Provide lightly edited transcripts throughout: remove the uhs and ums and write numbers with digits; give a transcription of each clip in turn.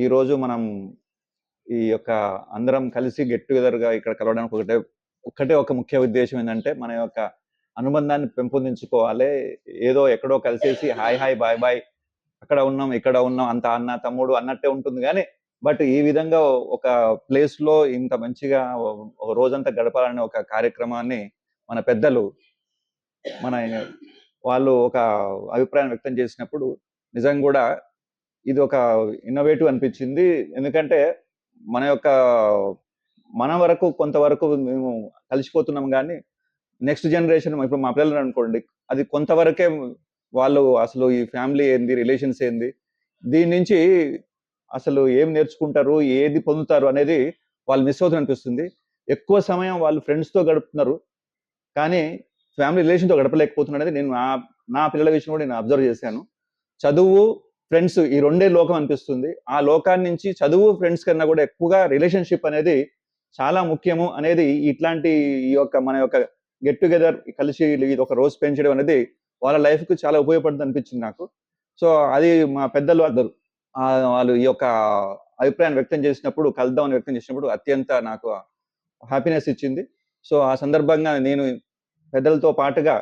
ఈరోజు మనం ఈ యొక్క అందరం కలిసి గెట్ టుగెదర్గా ఇక్కడ కలవడానికి ఒక్కటే ఒక ముఖ్య ఉద్దేశం ఏంటంటే మన యొక్క అనుబంధాన్ని పెంపొందించుకోవాలి. ఏదో ఎక్కడో కలిసేసి హాయ్ హాయ్ బాయ్ బాయ్ అక్కడ ఉన్నాం ఇక్కడ ఉన్నాం అంత అన్న తమ్ముడు అన్నట్టే ఉంటుంది కానీ బట్ ఈ విధంగా ఒక ప్లేస్ లో ఇంత మంచిగా ఒక రోజంతా గడపాలనే ఒక కార్యక్రమాన్ని మన పెద్దలు మన వాళ్ళు ఒక అభిప్రాయం వ్యక్తం చేసినప్పుడు నిజంగా కూడా ఇది ఒక ఇన్నోవేటివ్ అనిపించింది. ఎందుకంటే మన వరకు కొంతవరకు మేము కలిసిపోతున్నాం కానీ నెక్స్ట్ జనరేషన్ ఇప్పుడు మా పిల్లలు అనుకోండి, అది కొంతవరకే వాళ్ళు అసలు ఈ ఫ్యామిలీ ఏంది, రిలేషన్స్ ఏంది, దీని నుంచి అసలు ఏం నేర్చుకుంటారు, ఏది పొందుతారు అనేది వాళ్ళు మిస్ అవుతుంది అనిపిస్తుంది. ఎక్కువ సమయం వాళ్ళు ఫ్రెండ్స్తో గడుపుతున్నారు కానీ ఫ్యామిలీ రిలేషన్తో గడపలేకపోతున్నారు అనేది నేను నా పిల్లల విషయంలో నేను అబ్జర్వ్ చేశాను. చదువు ఫ్రెండ్స్ ఈ రెండే లోకం అనిపిస్తుంది. ఆ లోకాన్ని నుంచి చదువు ఫ్రెండ్స్ కన్నా కూడా ఎక్కువగా రిలేషన్షిప్ అనేది చాలా ముఖ్యము అనేది ఇట్లాంటి ఈ యొక్క మన యొక్క గెట్ టుగెదర్ కలిసి ఇది ఒక రోజు స్పెండ్ చేయడం అనేది వాళ్ళ లైఫ్కి చాలా ఉపయోగపడుతుంది అనిపించింది నాకు. సో అది మా పెద్దలు అందరు వాళ్ళు ఈ యొక్క అభిప్రాయాన్ని వ్యక్తం చేసినప్పుడు, కలుద్దామని వ్యక్తం చేసినప్పుడు అత్యంత నాకు హ్యాపీనెస్ ఇచ్చింది. సో ఆ సందర్భంగా నేను పెద్దలతో పాటుగా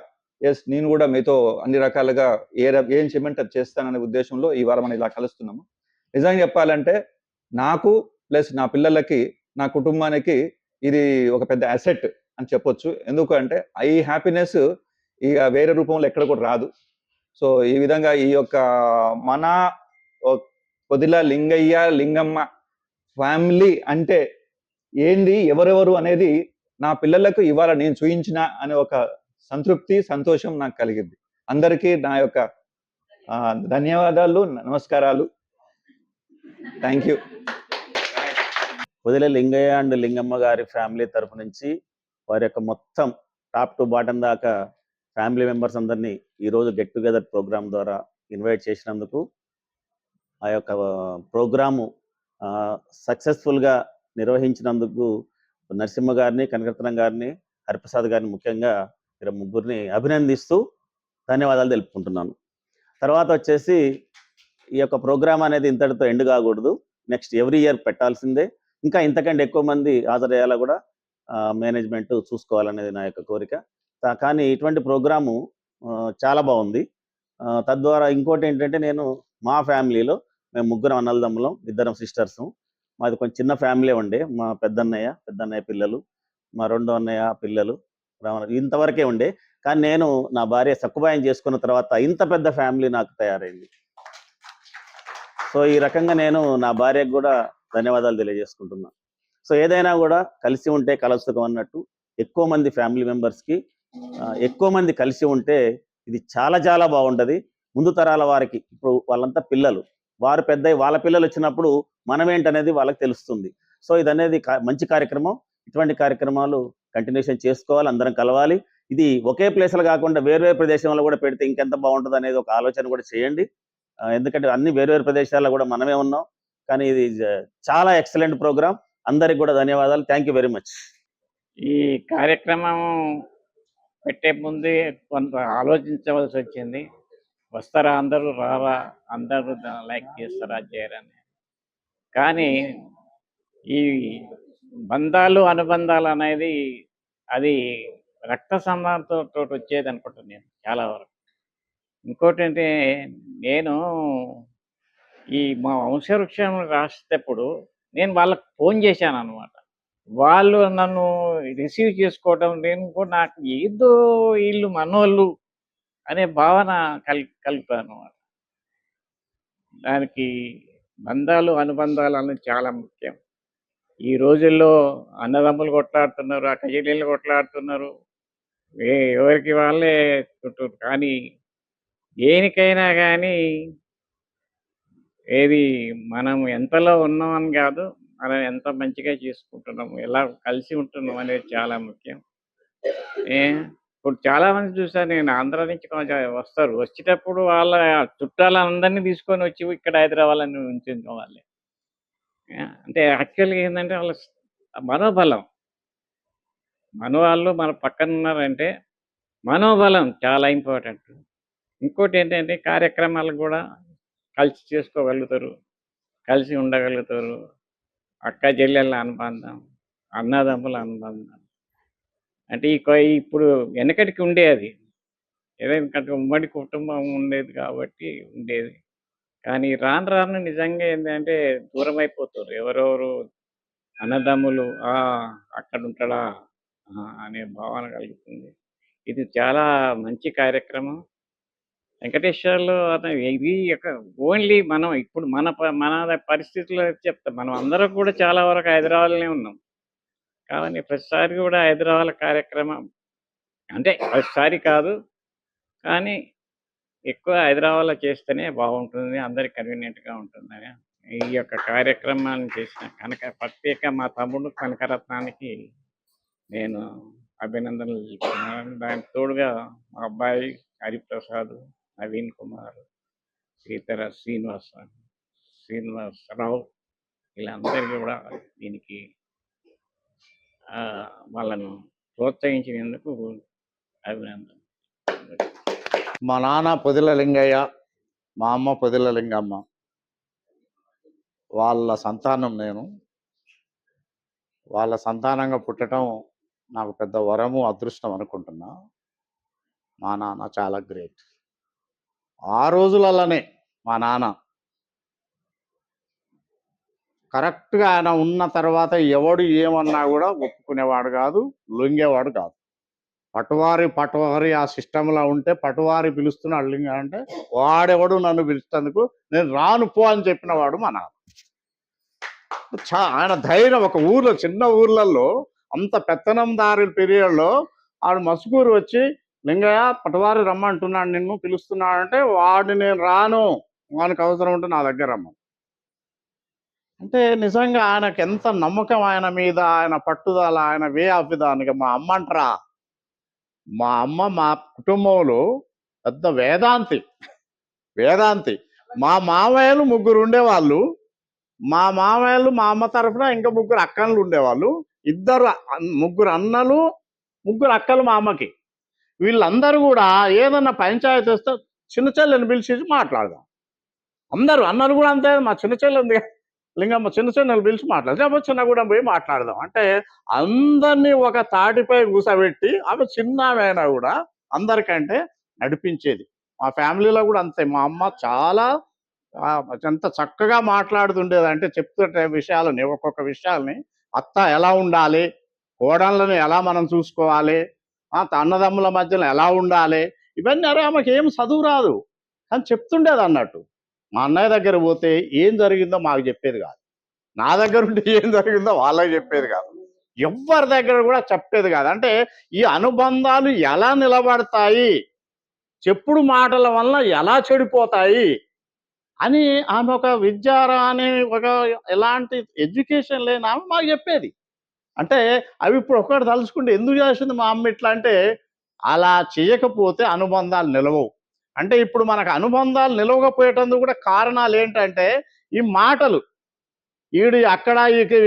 నేను కూడా మీతో అన్ని రకాలుగా ఏం చేయమంటే అది చేస్తాననే ఉద్దేశంలో ఈ వారం మనం ఇలా కలుస్తున్నాము. నిజంగా చెప్పాలంటే నాకు ప్లస్ నా పిల్లలకి, నా కుటుంబానికి ఇది ఒక పెద్ద అసెట్ అని చెప్పొచ్చు. ఎందుకు అంటే ఈ హ్యాపీనెస్ ఇక వేరే రూపంలో ఎక్కడ కూడా రాదు. సో ఈ విధంగా ఈ యొక్క మన పొదిల లింగయ్య లింగమ్మ ఫ్యామిలీ అంటే ఏంది, ఎవరెవరు అనేది నా పిల్లలకు ఇవాళ నేను చూయించిన అనే ఒక సంతృప్తి, సంతోషం నాకు కలిగింది. అందరికీ నా యొక్క ధన్యవాదాలు, నమస్కారాలు. Thank you. పొదిల Lingaiah and Lingamma గారి ఫ్యామిలీ తరఫు నుంచి వారి యొక్క మొత్తం టాప్ టు బాటం దాకా ఫ్యామిలీ మెంబర్స్ అందరినీ ఈరోజు గెట్ టుగెదర్ ప్రోగ్రామ్ ద్వారా ఇన్వైట్ చేసినందుకు, ఆ యొక్క ప్రోగ్రాము సక్సెస్ఫుల్గా నిర్వహించినందుకు నరసింహ గారిని, కనకరత్నం గారిని, హరిప్రసాద్ గారిని ముఖ్యంగా ముగ్గురిని అభినందిస్తూ ధన్యవాదాలు తెలుపుకుంటున్నాను. తర్వాత వచ్చేసి ఈ యొక్క ప్రోగ్రామ్ అనేది ఇంతటితో ఎండ్ కాకూడదు. నెక్స్ట్ ఎవ్రీ ఇయర్ పెట్టాల్సిందే. ఇంకా ఇంతకంటే ఎక్కువ మంది హాజరయ్యేలా కూడా మేనేజ్మెంట్ చూసుకోవాలనేది నా యొక్క కోరిక. కానీ ఇటువంటి ప్రోగ్రాము చాలా బాగుంది. తద్వారా ఇంకోటి ఏంటంటే, నేను మా ఫ్యామిలీలో మేము ముగ్గురం అన్నదమ్ములం, ఇద్దరం సిస్టర్సు. మాది కొంచెం చిన్న ఫ్యామిలీ ఉండే. మా పెద్దన్నయ్య పిల్లలు, మా రెండో అన్నయ్య పిల్లలు, ఇంతవరకే ఉండే. కానీ నేను నా భార్య సక్కుబాయం చేసుకున్న తర్వాత ఇంత పెద్ద ఫ్యామిలీ నాకు తయారైంది. సో ఈ రకంగా నేను నా భార్యకు కూడా ధన్యవాదాలు తెలియజేసుకుంటున్నా. సో ఏదైనా కూడా కలిసి ఉంటే కలసుకం అన్నట్టు ఎక్కువ మంది ఫ్యామిలీ మెంబర్స్కి ఎక్కువ మంది కలిసి ఉంటే ఇది చాలా చాలా బాగుంటుంది. ముందు తరాల వారికి ఇప్పుడు వాళ్ళంతా పిల్లలు, వారు పెద్ద వాళ్ళ పిల్లలు వచ్చినప్పుడు మనం ఏంటనేది వాళ్ళకి తెలుస్తుంది. సో ఇదనేది మంచి కార్యక్రమం. ఇటువంటి కార్యక్రమాలు కంటిన్యూషన్ చేసుకోవాలి, అందరం కలవాలి. ఇది ఒకే ప్లేస్లో కాకుండా వేరు ప్రదేశంలో కూడా పెడితే ఇంకెంత బాగుంటుంది అనేది ఒక ఆలోచన కూడా చేయండి. ఎందుకంటే అన్ని వేరు ప్రదేశాల్లో కూడా మనమే ఉన్నాం. కానీ ఇది చాలా ఎక్సలెంట్ ప్రోగ్రామ్. అందరికి కూడా ధన్యవాదాలు. Thank you very much. ఈ కార్యక్రమం పెట్టే ముందే కొంత ఆలోచించవలసి వచ్చింది. వస్తారా అందరూ, రారా, అందరూ లైక్ చేస్తారా, చేయరని. కానీ ఈ బంధాలు అనుబంధాలు అనేది అది రక్త సంబంధంతో వచ్చేది అనుకుంటాను నేను చాలా వరకు. ఇంకోటి అంటే నేను ఈ మా వంశవృక్షం రాసేటప్పుడు నేను వాళ్ళకి ఫోన్ చేశాను అనమాట. వాళ్ళు నన్ను రిసీవ్ చేసుకోవడం, నేను కూడా నాకు ఏదో వీళ్ళు మనోళ్ళు అనే భావన కలుగుతాను అన్నమాట. దానికి బంధాలు అనుబంధాలు అనేది చాలా ముఖ్యం. ఈ రోజుల్లో అన్నదమ్ములు కొట్లాడుతున్నారు, అక్క చెల్లెళ్ళు కొట్లాడుతున్నారు, ఎవరికి వాళ్ళే చుట్టూరు. కానీ దేనికైనా కానీ ఏది మనం ఎంతలో ఉన్నామని కాదు, మనం ఎంత మంచిగా చేసుకుంటున్నాము, ఎలా కలిసి ఉంటున్నాం అనేది చాలా ముఖ్యం. ఇప్పుడు చాలా మంది చూసాను నేను, ఆంధ్ర నుంచి కొంచెం వస్తారు, వచ్చేటప్పుడు వాళ్ళ చుట్టాలందరినీ తీసుకొని వచ్చి ఇక్కడ హైదరాబాద్ని ఉంచిన వాళ్ళే. అంటే యాక్చువల్గా ఏంటంటే వాళ్ళ మనోబలం, మనవాళ్ళు మన పక్కన ఉన్నారంటే మనోబలం చాలా ఇంపార్టెంట్. ఇంకోటి ఏంటంటే కార్యక్రమాలు కూడా కలిసి చేసుకోగలుగుతారు, కలిసి ఉండగలుగుతారు. అక్క చెల్లెళ్ళ అనుబంధం, అన్నదమ్ముల అనుబంధం అంటే ఇప్పుడు వెనకటికి ఉండేది, ఎందుకంటే ఉమ్మడి కుటుంబం ఉండేది కాబట్టి ఉండేది. కానీ రాను రాను నిజంగా ఏంటంటే దూరం అయిపోతారు. ఎవరెవరు అన్నదమ్ములు అక్కడ ఉంటాడా అనే భావన కలుగుతుంది. ఇది చాలా మంచి కార్యక్రమం. వెంకటేశ్వర్లు ఇది ఓన్లీ మనం ఇప్పుడు మన పరిస్థితుల్లో చెప్తాం. మనం అందరం కూడా చాలా వరకు హైదరాబాద్లోనే ఉన్నాం. కాబట్టి ప్రతిసారి కూడా హైదరాబాద్ కార్యక్రమం అంటే ప్రతిసారి కాదు, కానీ ఎక్కువ హైదరాబాద్లో చేస్తేనే బాగుంటుంది, అందరికి కన్వీనియంట్గా ఉంటుందని ఈ యొక్క కార్యక్రమాన్ని చేసిన ప్రత్యేక మా తమ్ముడు కనకరత్నానికి నేను అభినందనలు చెప్తున్నాను. దానికి తోడుగా మా అబ్బాయి హరిప్రసాద్, నవీన్ కుమార్, ఇతర శ్రీనివాసరావు వీళ్ళందరికీ కూడా దీనికి వాళ్ళను ప్రోత్సహించినందుకు అభినందన. మా నాన్న పొదిల లింగయ్య, మా అమ్మ పొదిల లింగమ్మ, వాళ్ళ సంతానం నేను. వాళ్ళ సంతానంగా పుట్టడం నాకు పెద్ద వరము, అదృష్టం అనుకుంటున్నా. మా నాన్న చాలా గ్రేట్. ఆ రోజులలోనే మా నాన్న కరెక్ట్గా ఆయన ఉన్న తర్వాత ఎవడు ఏమన్నా కూడా ఒప్పుకునేవాడు కాదు, లొంగేవాడు కాదు. పటవారి ఆ సిస్టంలో ఉంటే పటవారి పిలుస్తున్నాడు లింగ అంటే వాడెవడు నన్ను పిలుస్తేందుకు నేను రాను పో అని చెప్పినవాడు మా నాన్న. ఆయన ధైర్యం. ఒక ఊర్లో, చిన్న ఊర్లలో అంత పెత్తనందారి పీరియడ్లో ఆడు మసుకూరు వచ్చి లింగయ్య పటవారి రమ్మంటున్నాడు, నిన్ను పిలుస్తున్నాడు అంటే వాడు నేను రాను, వానికి అవసరం ఉంటే నా దగ్గర రమ్మ అంటే నిజంగా ఆయనకు ఎంత నమ్మకం ఆయన మీద, ఆయన పట్టుదల, ఆయన వే ఆఫ్ దానికి. మా అమ్మ అంటారా, మా అమ్మ మా కుటుంబంలో పెద్ద వేదాంతి. మా మామయ్యలు 3 ఉండేవాళ్ళు. మా మామయ్యలు మా అమ్మ తరఫున ఇంకా 3 అక్కలు ఉండేవాళ్ళు. 3 అన్నలు 3 అక్కలు మా అమ్మకి. వీళ్ళందరూ కూడా ఏదన్నా పంచాయతీ వస్తే చిన్న చెల్లెని పిలిచి మాట్లాడదాం. అందరూ అన్నలు కూడా అంతే. మా చిన్న చెల్లె ఉంది లింగమ్మ, చిన్న చెల్లెలు పిలిచి మాట్లాడదాం, చిన్నగూడెం పోయి మాట్లాడదాం అంటే అందరినీ ఒక తాటిపై కూసబెట్టి ఆమె చిన్నమైనా కూడా అందరికంటే నడిపించేది. మా ఫ్యామిలీలో కూడా అంతే. మా అమ్మ చాలా ఎంత చక్కగా మాట్లాడుతుండేది అంటే చెప్తుంటే విషయాలని, ఒక్కొక్క విషయాల్ని అత్త ఎలా ఉండాలి, కోడళ్ళని ఎలా మనం చూసుకోవాలి, అన్నదమ్ముల మధ్యలో ఎలా ఉండాలి, ఇవన్నీ అరే ఆమెకి ఏం చదువు రాదు అని చెప్తుండేది అన్నట్టు. మా అన్నయ్య దగ్గర పోతే ఏం జరిగిందో మాకు చెప్పేది కాదు, నా దగ్గర ఉంటే ఏం జరిగిందో వాళ్ళకి చెప్పేది కాదు, ఎవ్వరి దగ్గర కూడా చెప్పేది కాదు. అంటే ఈ అనుబంధాలు ఎలా నిలబడతాయి, చెప్పుడు మాటల వల్ల ఎలా చెడిపోతాయి అని ఆమె ఒక విద్యారాణి, ఒక ఎలాంటి ఎడ్యుకేషన్ లేని ఆమె మాకు చెప్పేది. అంటే అవి ఇప్పుడు ఒక్కటి తలుచుకుంటే ఎందుకు చేసింది మా అమ్మ ఇట్లా అంటే, అలా చేయకపోతే అనుబంధాలు నిలవవు. అంటే ఇప్పుడు మనకు అనుబంధాలు నిలవకపోయేటందుకు కూడా కారణాలు ఏంటంటే ఈ మాటలు. ఈడు అక్కడ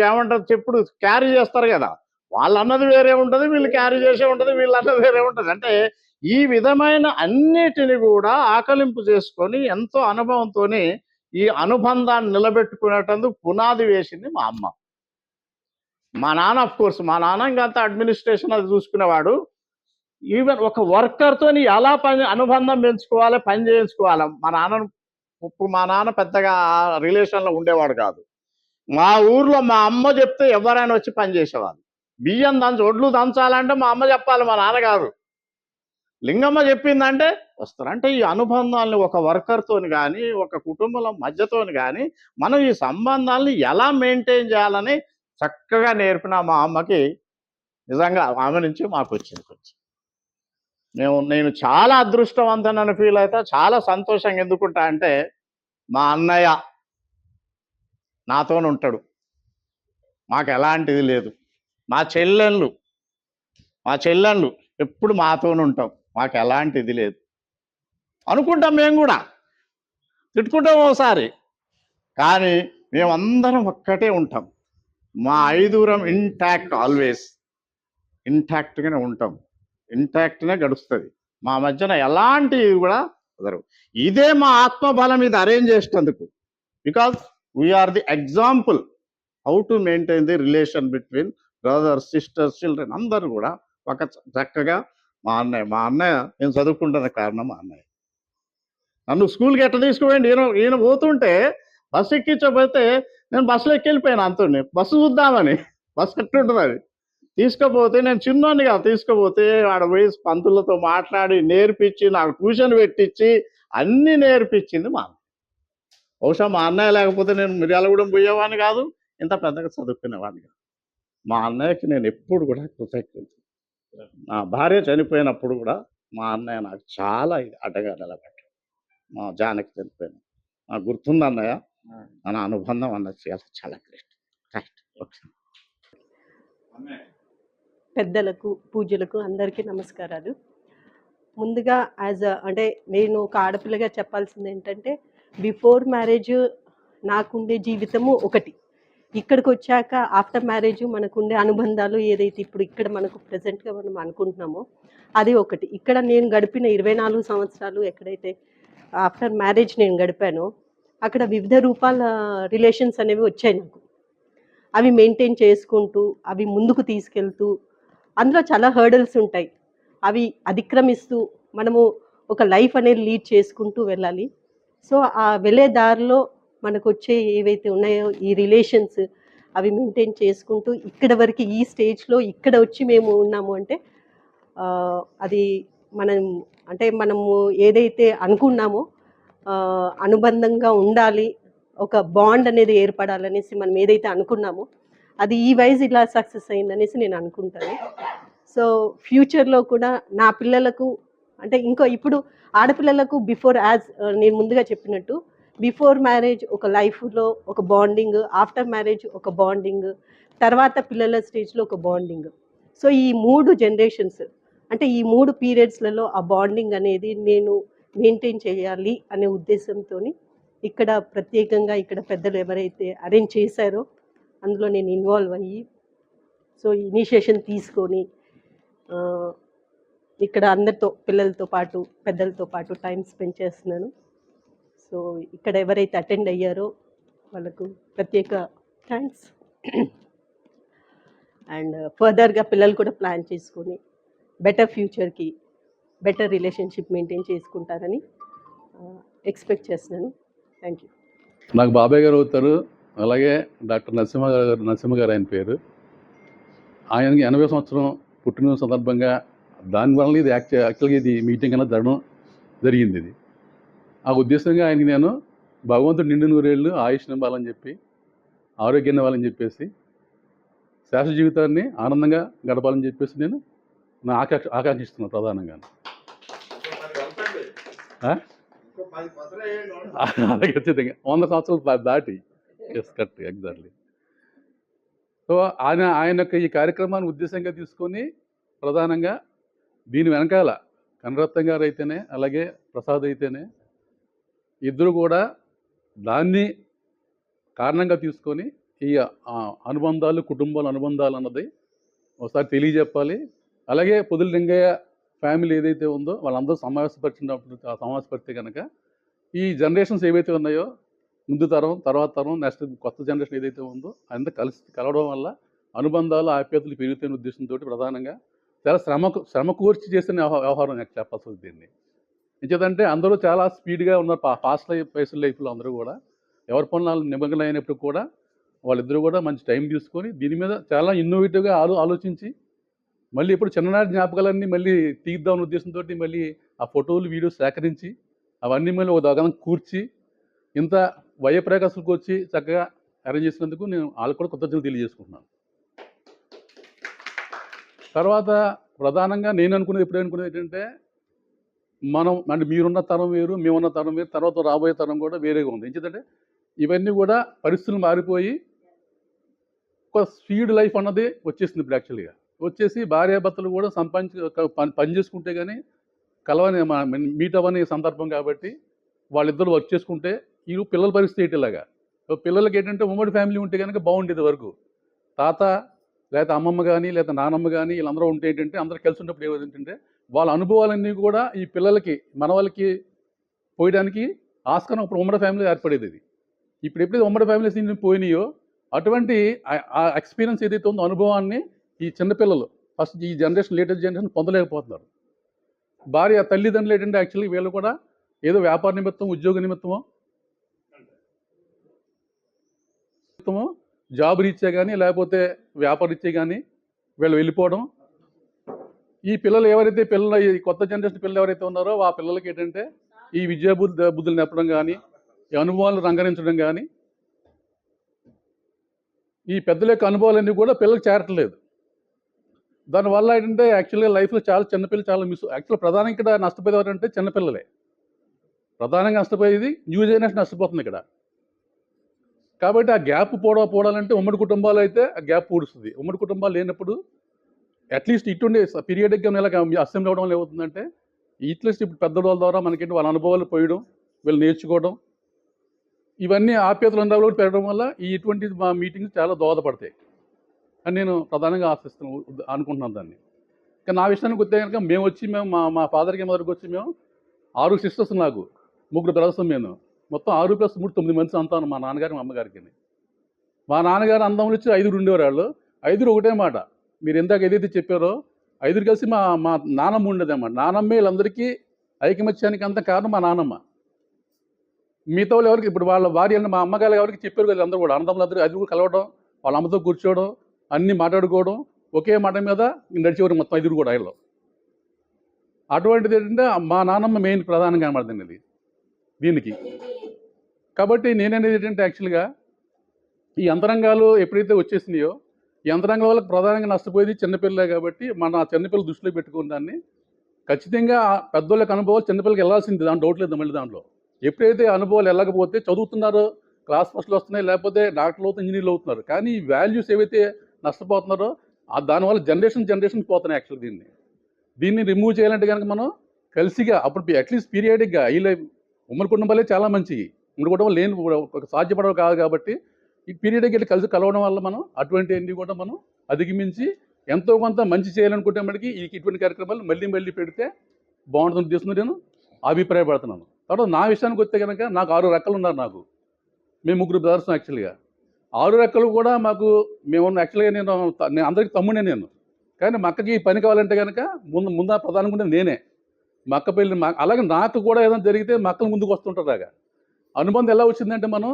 ఏమంటారు చెప్పుడు క్యారీ చేస్తారు కదా, వాళ్ళు అన్నది వేరే ఉంటుంది, వీళ్ళు క్యారీ చేసే ఉంటుంది, వీళ్ళు అన్నది వేరే ఉంటుంది. అంటే ఈ విధమైన అన్నిటిని కూడా ఆకలింపు చేసుకొని ఎంతో అనుభవంతో ఈ అనుబంధాన్ని నిలబెట్టుకునేటందుకు పునాది వేసింది మా అమ్మ. మా నాన్న ఆఫ్ కోర్స్, మా నాన్న ఇంకంతా అడ్మినిస్ట్రేషన్ అది చూసుకునేవాడు. ఈవెన్ ఒక వర్కర్తో ఎలా అనుబంధం పెంచుకోవాలి, పని చేయించుకోవాలి. మా నాన్న పెద్దగా రిలేషన్లో ఉండేవాడు కాదు. మా ఊర్లో మా అమ్మ చెప్తే ఎవరైనా వచ్చి పని చేసేవాళ్ళు. బియ్యం ఒడ్లు దంచాలంటే మా అమ్మ చెప్పాలి, మా నాన్న కాదు. లింగమ్మ చెప్పిందంటే వస్తారు. అంటే ఈ అనుబంధాలను ఒక వర్కర్తోని కానీ, ఒక కుటుంబం మధ్యతోని కానీ మనం ఈ సంబంధాలని ఎలా మెయింటైన్ చేయాలని చక్కగా నేర్పిన మా అమ్మకి నిజంగా ఆమె నుంచి మాకు వచ్చింది కొంచెం. నేను చాలా అదృష్టవంతనని ఫీల్ అవుతా, చాలా సంతోషంగా ఎందుకుంటా అంటే మా అన్నయ్య నాతోనే ఉంటాడు, మాకు ఎలాంటిది లేదు. మా చెల్లెళ్ళు ఎప్పుడు మాతోనే ఉంటాం, మాకు ఎలాంటిది లేదు. అనుకుంటాం మేము కూడా, తిట్టుకుంటాం ఒకసారి, కానీ మేమందరం ఒక్కటే ఉంటాం. మా ఐదుగురం ఇంటాక్ట్, ఆల్వేస్ ఇంటాక్ట్గానే ఉంటాం, ఇంటాక్ట్నే గడుస్తుంది. మా మధ్యన ఎలాంటివి కూడా కుదరవు. ఇదే మా ఆత్మబలం ఇది అరేంజ్ చేసేందుకు. Because we are the example how to maintain the relation between brothers, sisters, children అందరూ కూడా ఒక చక్కగా. మా అన్నయ్య నేను చదువుకుంటున్న కారణం మా అన్నయ్య. నన్ను స్కూల్కి ఎట్లా తీసుకుపోయింది, ఈయన పోతుంటే బస్సు ఎక్కించకపోతే నేను బస్సులో ఎక్కెళ్ళిపోయాను అంతుండే, బస్సు చూద్దామని, బస్సు ఎట్లుంటుందని తీసుకుపోతే. నేను చిన్నోని కాదు, తీసుకుపోతే ఆడ పోయి పంతులతో మాట్లాడి నేర్పించి, నాకు ట్యూషన్ పెట్టించి అన్నీ నేర్పించింది మా అన్న. బహుశా మా అన్నయ్య లేకపోతే నేను మిర్యాలగూడెం పోయేవాడిని కాదు, ఇంత పెద్దగా చదువుకునేవాడిని కాదు. మా అన్నయ్యకి నేను ఎప్పుడు కూడా కృతజ్ఞత. నా భార్య చనిపోయినప్పుడు కూడా మా అన్నయ్య నాకు చాలా అడ్డగా నిలబడ్డాడు. మా జానకి చనిపోయిన నాకు గుర్తుంది అన్నయ్య, మన అనుబంధం అన్నది చాలా గ్రేట్. Right, okay. పెద్దలకు, పూజలకు అందరికీ నమస్కారాలు. ముందుగా అంటే నేను ఒక ఆడపిల్లగా చెప్పాల్సింది ఏంటంటే, బిఫోర్ మ్యారేజ్ నాకుండే జీవితము ఒకటి, ఇక్కడికి వచ్చాక ఆఫ్టర్ మ్యారేజ్ మనకుండే అనుబంధాలు ఏదైతే ఇప్పుడు ఇక్కడ మనకు ప్రజెంట్గా మనం అనుకుంటున్నామో అది ఒకటి. ఇక్కడ నేను గడిపిన 24 సంవత్సరాలు ఎక్కడైతే ఆఫ్టర్ మ్యారేజ్ నేను గడిపానో అక్కడ వివిధ రూపాల రిలేషన్స్ అనేవి వచ్చాయి నాకు. అవి మెయింటైన్ చేసుకుంటూ, అవి ముందుకు తీసుకెళ్తూ, అందులో చాలా హర్డల్స్ ఉంటాయి, అవి అతిక్రమిస్తూ మనము ఒక లైఫ్ అనేది లీడ్ చేసుకుంటూ వెళ్ళాలి. సో ఆ వెళ్ళే దారిలో మనకు వచ్చే ఏవైతే ఉన్నాయో ఈ రిలేషన్స్ అవి మెయింటైన్ చేసుకుంటూ ఇక్కడ వరకు ఈ స్టేజ్లో ఇక్కడ వచ్చి మేము ఉన్నాము అంటే అది మనము ఏదైతే అనుకున్నామో అనుబంధంగా ఉండాలి, ఒక బాండ్ అనేది ఏర్పడాలనేసి మనం ఏదైతే అనుకున్నామో అది ఈ వైజ్ ఇలా సక్సెస్ అయిందనేసి నేను అనుకుంటాను. సో ఫ్యూచర్లో కూడా నా పిల్లలకు అంటే ఇప్పుడు ఆడపిల్లలకు బిఫోర్ నేను ముందుగా చెప్పినట్టు బిఫోర్ మ్యారేజ్ ఒక లైఫ్లో ఒక బాండింగ్, ఆఫ్టర్ మ్యారేజ్ ఒక బాండింగ్, తర్వాత పిల్లల స్టేజ్లో ఒక బాండింగ్. సో ఈ 3 జనరేషన్స్ అంటే ఈ 3 పీరియడ్స్లలో ఆ బాండింగ్ అనేది నేను మెయింటైన్ చేయాలి అనే ఉద్దేశంతో ఇక్కడ ప్రత్యేకంగా ఇక్కడ పెద్దలు ఎవరైతే అరేంజ్ చేశారో అందులో నేను ఇన్వాల్వ్ అయ్యి సో ఇనిషియేషన్ తీసుకొని ఇక్కడ అందరితో పిల్లలతో పాటు పెద్దలతో పాటు టైం స్పెండ్ చేస్తున్నాను. సో ఇక్కడ ఎవరైతే అటెండ్ అయ్యారో వాళ్ళకు ప్రత్యేక థ్యాంక్స్. అండ్ ఫర్దర్గా పిల్లలు కూడా ప్లాన్ చేసుకొని బెటర్ ఫ్యూచర్కి బెటర్ రిలేషన్షిప్ మెయింటైన్ చేసుకుంటారని ఎక్స్పెక్ట్ చేస్తున్నాను. Thank you. నాకు బాబాయ్ గారు అవుతారు. అలాగే డాక్టర్ నరసింహ గారు ఆయన పేరు. ఆయనకి 80వ సంవత్సరం పుట్టినరోజు సందర్భంగా దానివల్ల ఇది యాక్చువల్గా ఇది మీటింగ్ అనేది జరగడం జరిగింది. ఇది ఆ ఉద్దేశంగా ఆయనకి నేను భగవంతుడు నిండు నూరేళ్ళు ఆయుష్ని ఇవ్వాలని చెప్పి, ఆరోగ్యాన్ని ఇవ్వాలని చెప్పేసి, శాశ్వత జీవితాన్ని ఆనందంగా గడపాలని చెప్పేసి నేను నా ఆకాంక్షిస్తున్నాను ప్రధానంగా. అలాగే ఖచ్చితంగా 100 సంవత్సరాలు దాటి కరెక్ట్ ఎగ్జాక్ట్లీ. సో ఆయన యొక్క ఈ కార్యక్రమాన్ని ఉద్దేశంగా తీసుకొని ప్రధానంగా దీని వెనకాల కనరత్నం గారు అయితేనే, అలాగే ప్రసాద్ అయితేనే, ఇద్దరు కూడా దాన్ని కారణంగా తీసుకొని ఈ అనుబంధాలు, కుటుంబాల అనుబంధాలు అన్నది ఒకసారి తెలియజెప్పాలి. అలాగే పొదిలి లింగయ్య ఫ్యామిలీ ఏదైతే ఉందో వాళ్ళందరూ సమావేశపరిస్తే కనుక ఈ జనరేషన్స్ ఏవైతే ఉన్నాయో, ముందు తరం, తర్వాత తరం, నెక్స్ట్ కొత్త జనరేషన్ ఏదైతే ఉందో అంతా కలవడం వల్ల అనుబంధాలు, ఆప్యాయతలు పెరుగుతున్న ఉద్దేశంతో ప్రధానంగా చాలా శ్రమ కూర్చి చేసిన వ్యవహారం నాకు చెప్పాల్సి వస్తుంది. దీన్ని ఎందుకంటే అందరూ చాలా స్పీడ్గా ఉన్నారు, ఫాస్ట్ లైఫ్లో అందరూ కూడా ఎవరి పనులు నిమగ్నం అయినప్పుడు కూడా వాళ్ళిద్దరూ కూడా మంచి టైం తీసుకొని దీని మీద చాలా ఇన్నోవేటివ్గా ఆలోచించి మళ్ళీ ఇప్పుడు చిన్ననాటి జ్ఞాపకాలన్నీ మళ్ళీ తీద్దామనే ఉద్దేశంతో మళ్ళీ ఆ ఫోటోలు, వీడియోస్ సేకరించి అవన్నీ మళ్ళీ ఒక దగనం కూర్చి ఇంత వయప్రకాశకు వచ్చి చక్కగా అరేంజ్ చేసినందుకు నేను వాళ్ళకు కూడా కృతజ్ఞతలు తెలియజేసుకుంటున్నాను. తర్వాత ప్రధానంగా నేను ఎప్పుడు అనుకునేది ఏంటంటే, మనం అంటే మీరున్న తరం వేరు, మేమున్న తరం వేరు, తర్వాత రాబోయే తరం కూడా వేరేగా ఉంది. ఎందుకంటే ఇవన్నీ కూడా పరిస్థితులు మారిపోయి ఒక స్పీడ్ లైఫ్ అన్నది వచ్చేసింది ఇప్పుడు. యాక్చువల్గా వచ్చేసి భార్యాభర్తలు కూడా పని చేసుకుంటే కానీ కలవని మీట్ అవ్వని సందర్భం కాబట్టి వాళ్ళిద్దరు వర్క్ చేసుకుంటే ఈ పిల్లల పరిస్థితి ఏంటిలాగా. పిల్లలకి ఏంటంటే ఉమ్మడి ఫ్యామిలీ ఉంటే కనుక బాగుండేది. వరకు తాత లేకపోతే అమ్మమ్మ కానీ లేదా నానమ్మ కానీ వీళ్ళందరూ ఉంటే ఏంటంటే అందరూ కలిసి ఉన్నప్పుడు ఏమిటంటే వాళ్ళ అనుభవాలన్నీ కూడా ఈ పిల్లలకి, మన వాళ్ళకి పోయడానికి ఆస్కారం అప్పుడు ఉమ్మడి ఫ్యామిలీ ఏర్పడేది. ఇది ఇప్పుడు ఎప్పుడైతే ఉమ్మడి ఫ్యామిలీస్ పోయినాయో అటువంటి ఆ ఎక్స్పీరియన్స్ ఏదైతే ఉందో, అనుభవాన్ని ఈ చిన్నపిల్లలు ఫస్ట్ ఈ జనరేషన్, లేటెస్ట్ జనరేషన్ పొందలేకపోతున్నారు. భార్య తల్లిదండ్రులు ఏంటంటే యాక్చువల్లీ వీళ్ళు కూడా ఏదో వ్యాపార నిమిత్తం, ఉద్యోగ నిమిత్తమో, జాబ్ రీత్యా కానీ లేకపోతే వ్యాపార రీత్యా కానీ వీళ్ళు వెళ్ళిపోవడం. ఈ పిల్లలు ఎవరైతే ఈ కొత్త జనరేషన్ పిల్లలు ఎవరైతే ఉన్నారో ఆ పిల్లలకి ఏంటంటే ఈ విద్యా బుద్ధులు నెప్పడం కానీ, ఈ అనుభవాలను రంగరించడం కానీ, ఈ పెద్దల యొక్క అనుభవాలన్నీ కూడా పిల్లలకు చేరట్లేదు. దానివల్ల ఏంటంటే యాక్చువల్గా లైఫ్లో చాలా చిన్నపిల్లలు చాలా యాక్చువల్ ప్రధానంగా ఇక్కడ నష్టపోయేది ఎవరంటే చిన్నపిల్లలే. ప్రధానంగా నష్టపోయేది న్యూ జనరేషన్ నష్టపోతుంది ఇక్కడ. కాబట్టి ఆ గ్యాప్ పోవాలంటే ఉమ్మడి కుటుంబాలు అయితే ఆ గ్యాప్ పూడుస్తుంది. ఉమ్మడి కుటుంబాలు లేనప్పుడు అట్లీస్ట్ ఇటువంటి పీరియడిక్గా నెలగా అసెంబ్లీ అవ్వడం వల్ల ఏమవుతుందంటే అట్లీస్ట్ ఇప్పుడు పెద్దవాళ్ళ ద్వారా మనకేంటి వాళ్ళ అనుభవాలు పోయడం, వీళ్ళు నేర్చుకోవడం, ఇవన్నీ ఆప్యాయతలు అందరూ పెరగడం వల్ల ఇటువంటి మా మీటింగ్స్ చాలా దోహదపడతాయి అని నేను ప్రధానంగా అనుకుంటున్నాను దాన్ని. కానీ నా విషయానికి వస్తే కనుక మేము మా ఫాదర్కి మదర్కి వచ్చి మేము 6 సిస్టర్స్, నాకు 3 బ్రదర్స్. మేము మొత్తం 6 + 3 9 మంది సంతానం మా నాన్నగారి, మా అమ్మగారికి. మా నాన్నగారు అందం నుంచి 5 ఉండేవాళ్ళు. 5 ఒకటే మాట, మీరు ఇందాక ఏదైతే చెప్పారో 5 కలిసి మా నానమ్మ ఉండేదన్నమాట. నానమ్మ వీళ్ళందరికీ ఐకమత్యానికి అంత కారణం మా నానమ్మ. మిగతా వాళ్ళు ఎవరికి ఇప్పుడు వాళ్ళ భార్య మా అమ్మగారు ఎవరికి చెప్పారు కదా, అందరూ కూడా అన్నదమ్ములందరూ 5 కూడా కలవడం, వాళ్ళ అమ్మతో కూర్చోవడం, అన్నీ మాట్లాడుకోవడం, ఒకే మాట మీద నడిచేవారు మొత్తం 5 కూడా ఆయనలో. అటువంటిది ఏంటంటే మా నానమ్మ మెయిన్ ప్రధానంగా కనబడుతుంది దీనికి. కాబట్టి నేననేది ఏంటంటే యాక్చువల్గా ఈ అంతరంగాలు ఎప్పుడైతే వచ్చేసినాయో ఈ అంతరంగాల వాళ్ళకి ప్రధానంగా నష్టపోయేది చిన్నపిల్లలే. కాబట్టి మన చిన్నపిల్లలు దృష్టిలో పెట్టుకున్న దాన్ని ఖచ్చితంగా పెద్దోళ్ళకి అనుభవాలు చిన్నపిల్లలకి వెళ్ళాల్సింది, దాని డౌట్ లేదు. మళ్ళీ దాంట్లో ఎప్పుడైతే అనుభవాలు వెళ్ళకపోతే చదువుతున్నారో, క్లాస్ ఫస్ట్లు వస్తున్నాయి, లేకపోతే డాక్టర్లు అవుతున్నారు, ఇంజనీర్లు అవుతున్నారు, కానీ ఈ వాల్యూస్ ఏవైతే నష్టపోతున్నారో దానివల్ల జనరేషన్ పోతున్నాయి. యాక్చువల్ దీన్ని రిమూవ్ చేయాలంటే కనుక మనం కలిసిగా అప్పుడు అట్లీస్ట్ పీరియాడిక్గా ఈ ఉమ్మడి కుటుంబాలే చాలా మంచివి, ఉమ్మడి కుటుంబం లేని సాధ్యపడవు కాదు. కాబట్టి ఈ పీరియాడిక్గా కలిసి కలవడం వల్ల మనం అటువంటివన్నీ కూడా మనం అధిగమించి ఎంతో కొంత మంచి చేయాలనుకుంటే మనకి ఇటువంటి కార్యక్రమాలు మళ్ళీ పెడితే బాగుంటుంది ఉద్దేశంతో నేను అభిప్రాయపడుతున్నాను. తర్వాత నా విషయానికి వస్తే కనుక నాకు 6 రెక్కలు ఉన్నారు. మేము 3 బ్రదర్స్. యాక్చువల్గా 6 రెక్కలు కూడా మేము యాక్చువల్గా నేను అందరికీ తమ్ముడే నేను. కానీ మా అక్కకి పని కావాలంటే కనుక ముందు ప్రధానంగా నేనే. మా అక్క పెళ్ళి అలాగే నాకు కూడా ఏదైనా జరిగితే మా అక్కలు ముందుకు వస్తుంటారు. అనుబంధం ఎలా వచ్చిందంటే మనం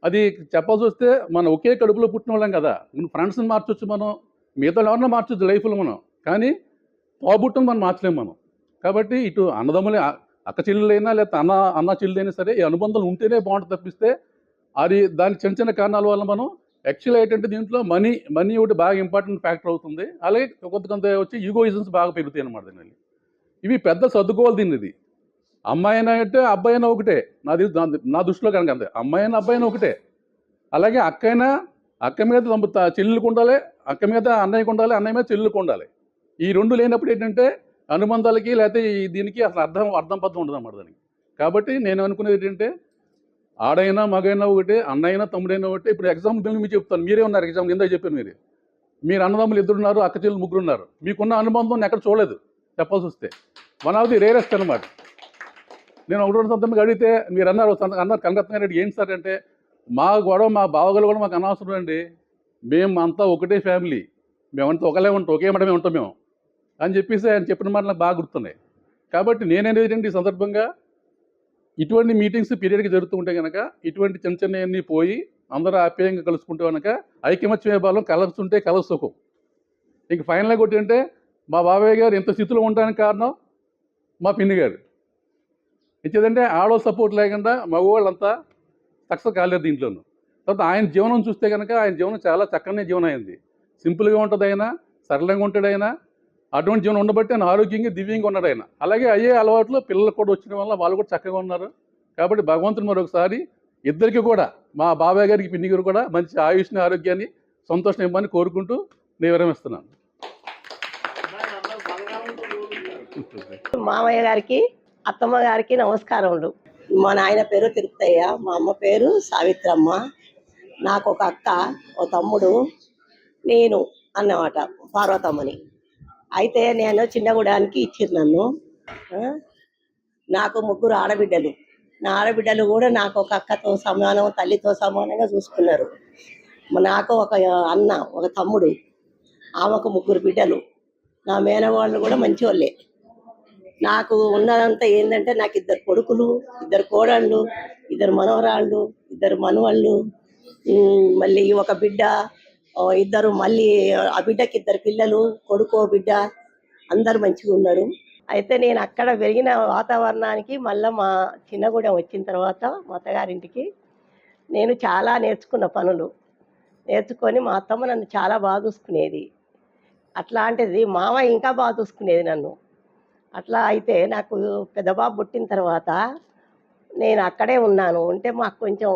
అది చెప్పాల్సి వస్తే మనం ఒకే కడుపులో పుట్టిన వాళ్ళం కదా. ఫ్రెండ్స్ని మార్చొచ్చు, మనం మిగతా ఎవరన్నా మార్చొచ్చు లైఫ్లో మనం. కానీ తోబుట్టును మనం మార్చలేము మనం. కాబట్టి ఇటు అన్నదమ్ములే అక్క చెల్లెలైనా లేకపోతే అన్న చెల్లెలైనా సరే ఈ అనుబంధాలు ఉంటేనే బాగుంటుంది తప్పిస్తే అది దాని చిన్న చిన్న కారణాల వల్ల మనం యాక్చువల్గా ఏంటంటే దీంట్లో మనీ ఒకటి బాగా ఇంపార్టెంట్ ఫ్యాక్టర్ అవుతుంది. అలాగే కొంత వచ్చి ఈగోయిజమ్స్ బాగా పెరుగుతాయి అన్నమాట దీనివల్ల. ఇవి పెద్ద సర్దుకోవాలి దీన్ని. ఇది అమ్మాయి అయినా అంటే అబ్బాయి అయినా ఒకటే. నా దృష్టిలో కనుక అంతే. అమ్మాయి అయినా అబ్బాయి అయినా ఒకటే. అలాగే అక్క మీద చెల్లెలకు ఉండాలి, అక్క మీద అన్నయ్యకు ఉండాలి, అన్నయ్య మీద చెల్లెలకు ఉండాలి. ఈ రెండు లేనప్పుడు ఏంటంటే అనుబంధాలకి లేకపోతే దీనికి అసలు అర్థం పద్ధం ఉండదు అన్నమాట దానికి. కాబట్టి నేను అనుకునేది ఏంటంటే ఆడైనా మగైనా ఒకటే, అన్నైనా తమ్ముడైనా ఒకటే. ఇప్పుడు ఎగ్జాంపుల్ మీకు చెప్తాను. మీరే ఉన్నారు ఎగ్జాంపుల్, ఇందాక చెప్పాను మీరు అన్నదమ్ములు 2 ఉన్నారు, అక్క చెల్లెలు 3 ఉన్నారు. మీకున్న అనుబంధం ఎక్కడ చూడలేదు చెప్పాల్సి వస్తే. వన్ ఆఫ్ ది రేరెస్ట్ అనమాట. నేను 1-2 సందర్భంగా అడిగితే మీరు అన్నారు కనకత్న రెడ్డి ఏంటి సార్ అంటే, మా గొడవ మా బావగలు కూడా మాకు అనవసరం అండి, మేము అంతా ఒకటే ఫ్యామిలీ, మేమంతా ఒకలే ఉంటాం, ఒకే మటమే ఉంటాం మేము అని చెప్పేసి ఆయన చెప్పిన మాట నాకు బాగా గుర్తున్నాయి. కాబట్టి నేనేది ఏంటంటే ఈ సందర్భంగా ఇటువంటి మీటింగ్స్ పీరియడ్కి జరుగుతూ ఉంటే కనుక ఇటువంటి చిన్నవన్నీ పోయి అందరూ ఆప్యాయంగా కలుసుకుంటే కనుక ఐకమత్యమే బలం, కలుస్తుంటే కలసుఖం. ఇంక ఫైనల్గా ఏంటంటే మా బాబాయ్ గారు ఇంత స్థితిలో ఉండడానికి కారణం మా పిన్ని గారు. ఇచ్చేదంటే ఆడవాళ్ళ సపోర్ట్ లేకుండా మగవాళ్ళంతా సక్సెస్ కాలేదు దీంట్లోనూ. తర్వాత ఆయన జీవనం చూస్తే కనుక ఆయన జీవనం చాలా చక్కని జీవనం అయింది. సింపుల్గా ఉంటుంది ఆయన, సరళంగా ఉంటాడు ఆయన. అటువంటి జీవనం ఉండబట్టి ఆయన ఆరోగ్యంగా దివ్యంగా ఉన్నాడు ఆయన. అలాగే అయ్యే అలవాట్లు పిల్లలు కూడా వచ్చిన వల్ల వాళ్ళు కూడా చక్కగా ఉన్నారు. కాబట్టి భగవంతుని మరొకసారి ఇద్దరికి కూడా, మా బాబాయ్ గారికి పిన్ని గారు కూడా మంచి ఆయుష్ని, ఆరోగ్యాన్ని, సంతోషం ఇవ్వమని కోరుకుంటూ నేను విరమిస్తున్నాను. మామయ్య గారికి, అత్తమ్మ గారికి నమస్కారములు. మా నాయన పేరు తిరుపతయ్య, మా అమ్మ పేరు సావిత్రమ్మ. నాకు ఒక అక్క, ఓ తమ్ముడు, నేను అన్నమాట పార్వతమ్మని. అయితే నేను చిన్నగూడానికి ఇచ్చిర్రు నన్ను. నాకు 3 ఆడబిడ్డలు. నా ఆడబిడ్డలు కూడా నాకు ఒక అక్కతో సమానం, తల్లితో సమానంగా చూసుకున్నారు. నాకు ఒక అన్న, ఒక తమ్ముడు, ఆమెకు 3 బిడ్డలు. నా మేనవాళ్ళు కూడా మంచి వాళ్ళే. నాకు ఉన్నదంతా ఏంటంటే నాకు 2 కొడుకులు, 2 కోడళ్ళు, 2 మనవరాళ్ళు, 2 మనవళ్ళు, మళ్ళీ ఒక బిడ్డ, 2 మళ్ళీ ఆ బిడ్డకి 2 పిల్లలు, కొడుకో బిడ్డ, అందరు మంచిగా ఉన్నారు. అయితే నేను అక్కడ పెరిగిన వాతావరణానికి మళ్ళీ మా చిన్నగూడెం వచ్చిన తర్వాత మా అత్తగారింటికి నేను చాలా నేర్చుకున్న పనులు నేర్చుకొని మా అత్తమ్మ నన్ను చాలా బాగా చూసుకునేది. అట్లాంటిది మామయ్య ఇంకా బాగా చూసుకునేది నన్ను. అట్లా అయితే నాకు పెద్ద బాబు పుట్టిన తర్వాత నేను అక్కడే ఉన్నాను. ఉంటే మాకు కొంచెం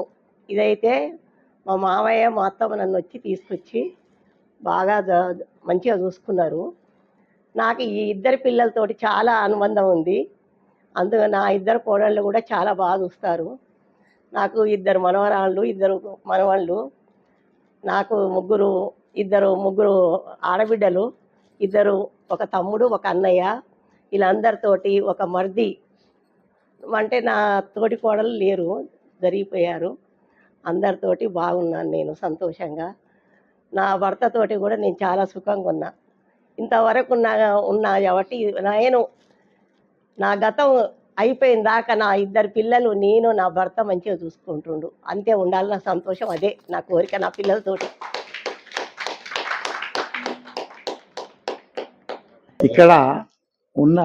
ఇదైతే మా మామయ్య మా అత్తమ్మ నన్ను వచ్చి తీసుకొచ్చి బాగా మంచిగా చూసుకున్నారు. నాకు ఈ 2 పిల్లలతోటి చాలా అనుబంధం ఉంది. అందులో నా 2 కోడళ్ళు కూడా చాలా బాగా చూస్తారు. నాకు 2 మనవరాళ్ళు, 2 మనవాళ్ళు, నాకు ముగ్గురు ఆడబిడ్డలు, 2, ఒక తమ్ముడు, ఒక అన్నయ్య. వీళ్ళందరితోటి ఒక మర్ది అంటే నా తోటి కోడలు లేరు, జరిగిపోయారు. అందరితోటి బాగున్నాను నేను సంతోషంగా. నా భర్తతోటి కూడా నేను చాలా సుఖంగా ఉన్నా. ఇంతవరకు ఉన్నా కాబట్టి నేను నా గతం అయిపోయిన దాకా నా 2 పిల్లలు, నేను, నా భర్త మంచిగా చూసుకుంటుండు. అంతే ఉండాలి నా సంతోషం. అదే నా కోరిక నా పిల్లలతోటి. ఇక్కడ ఉన్న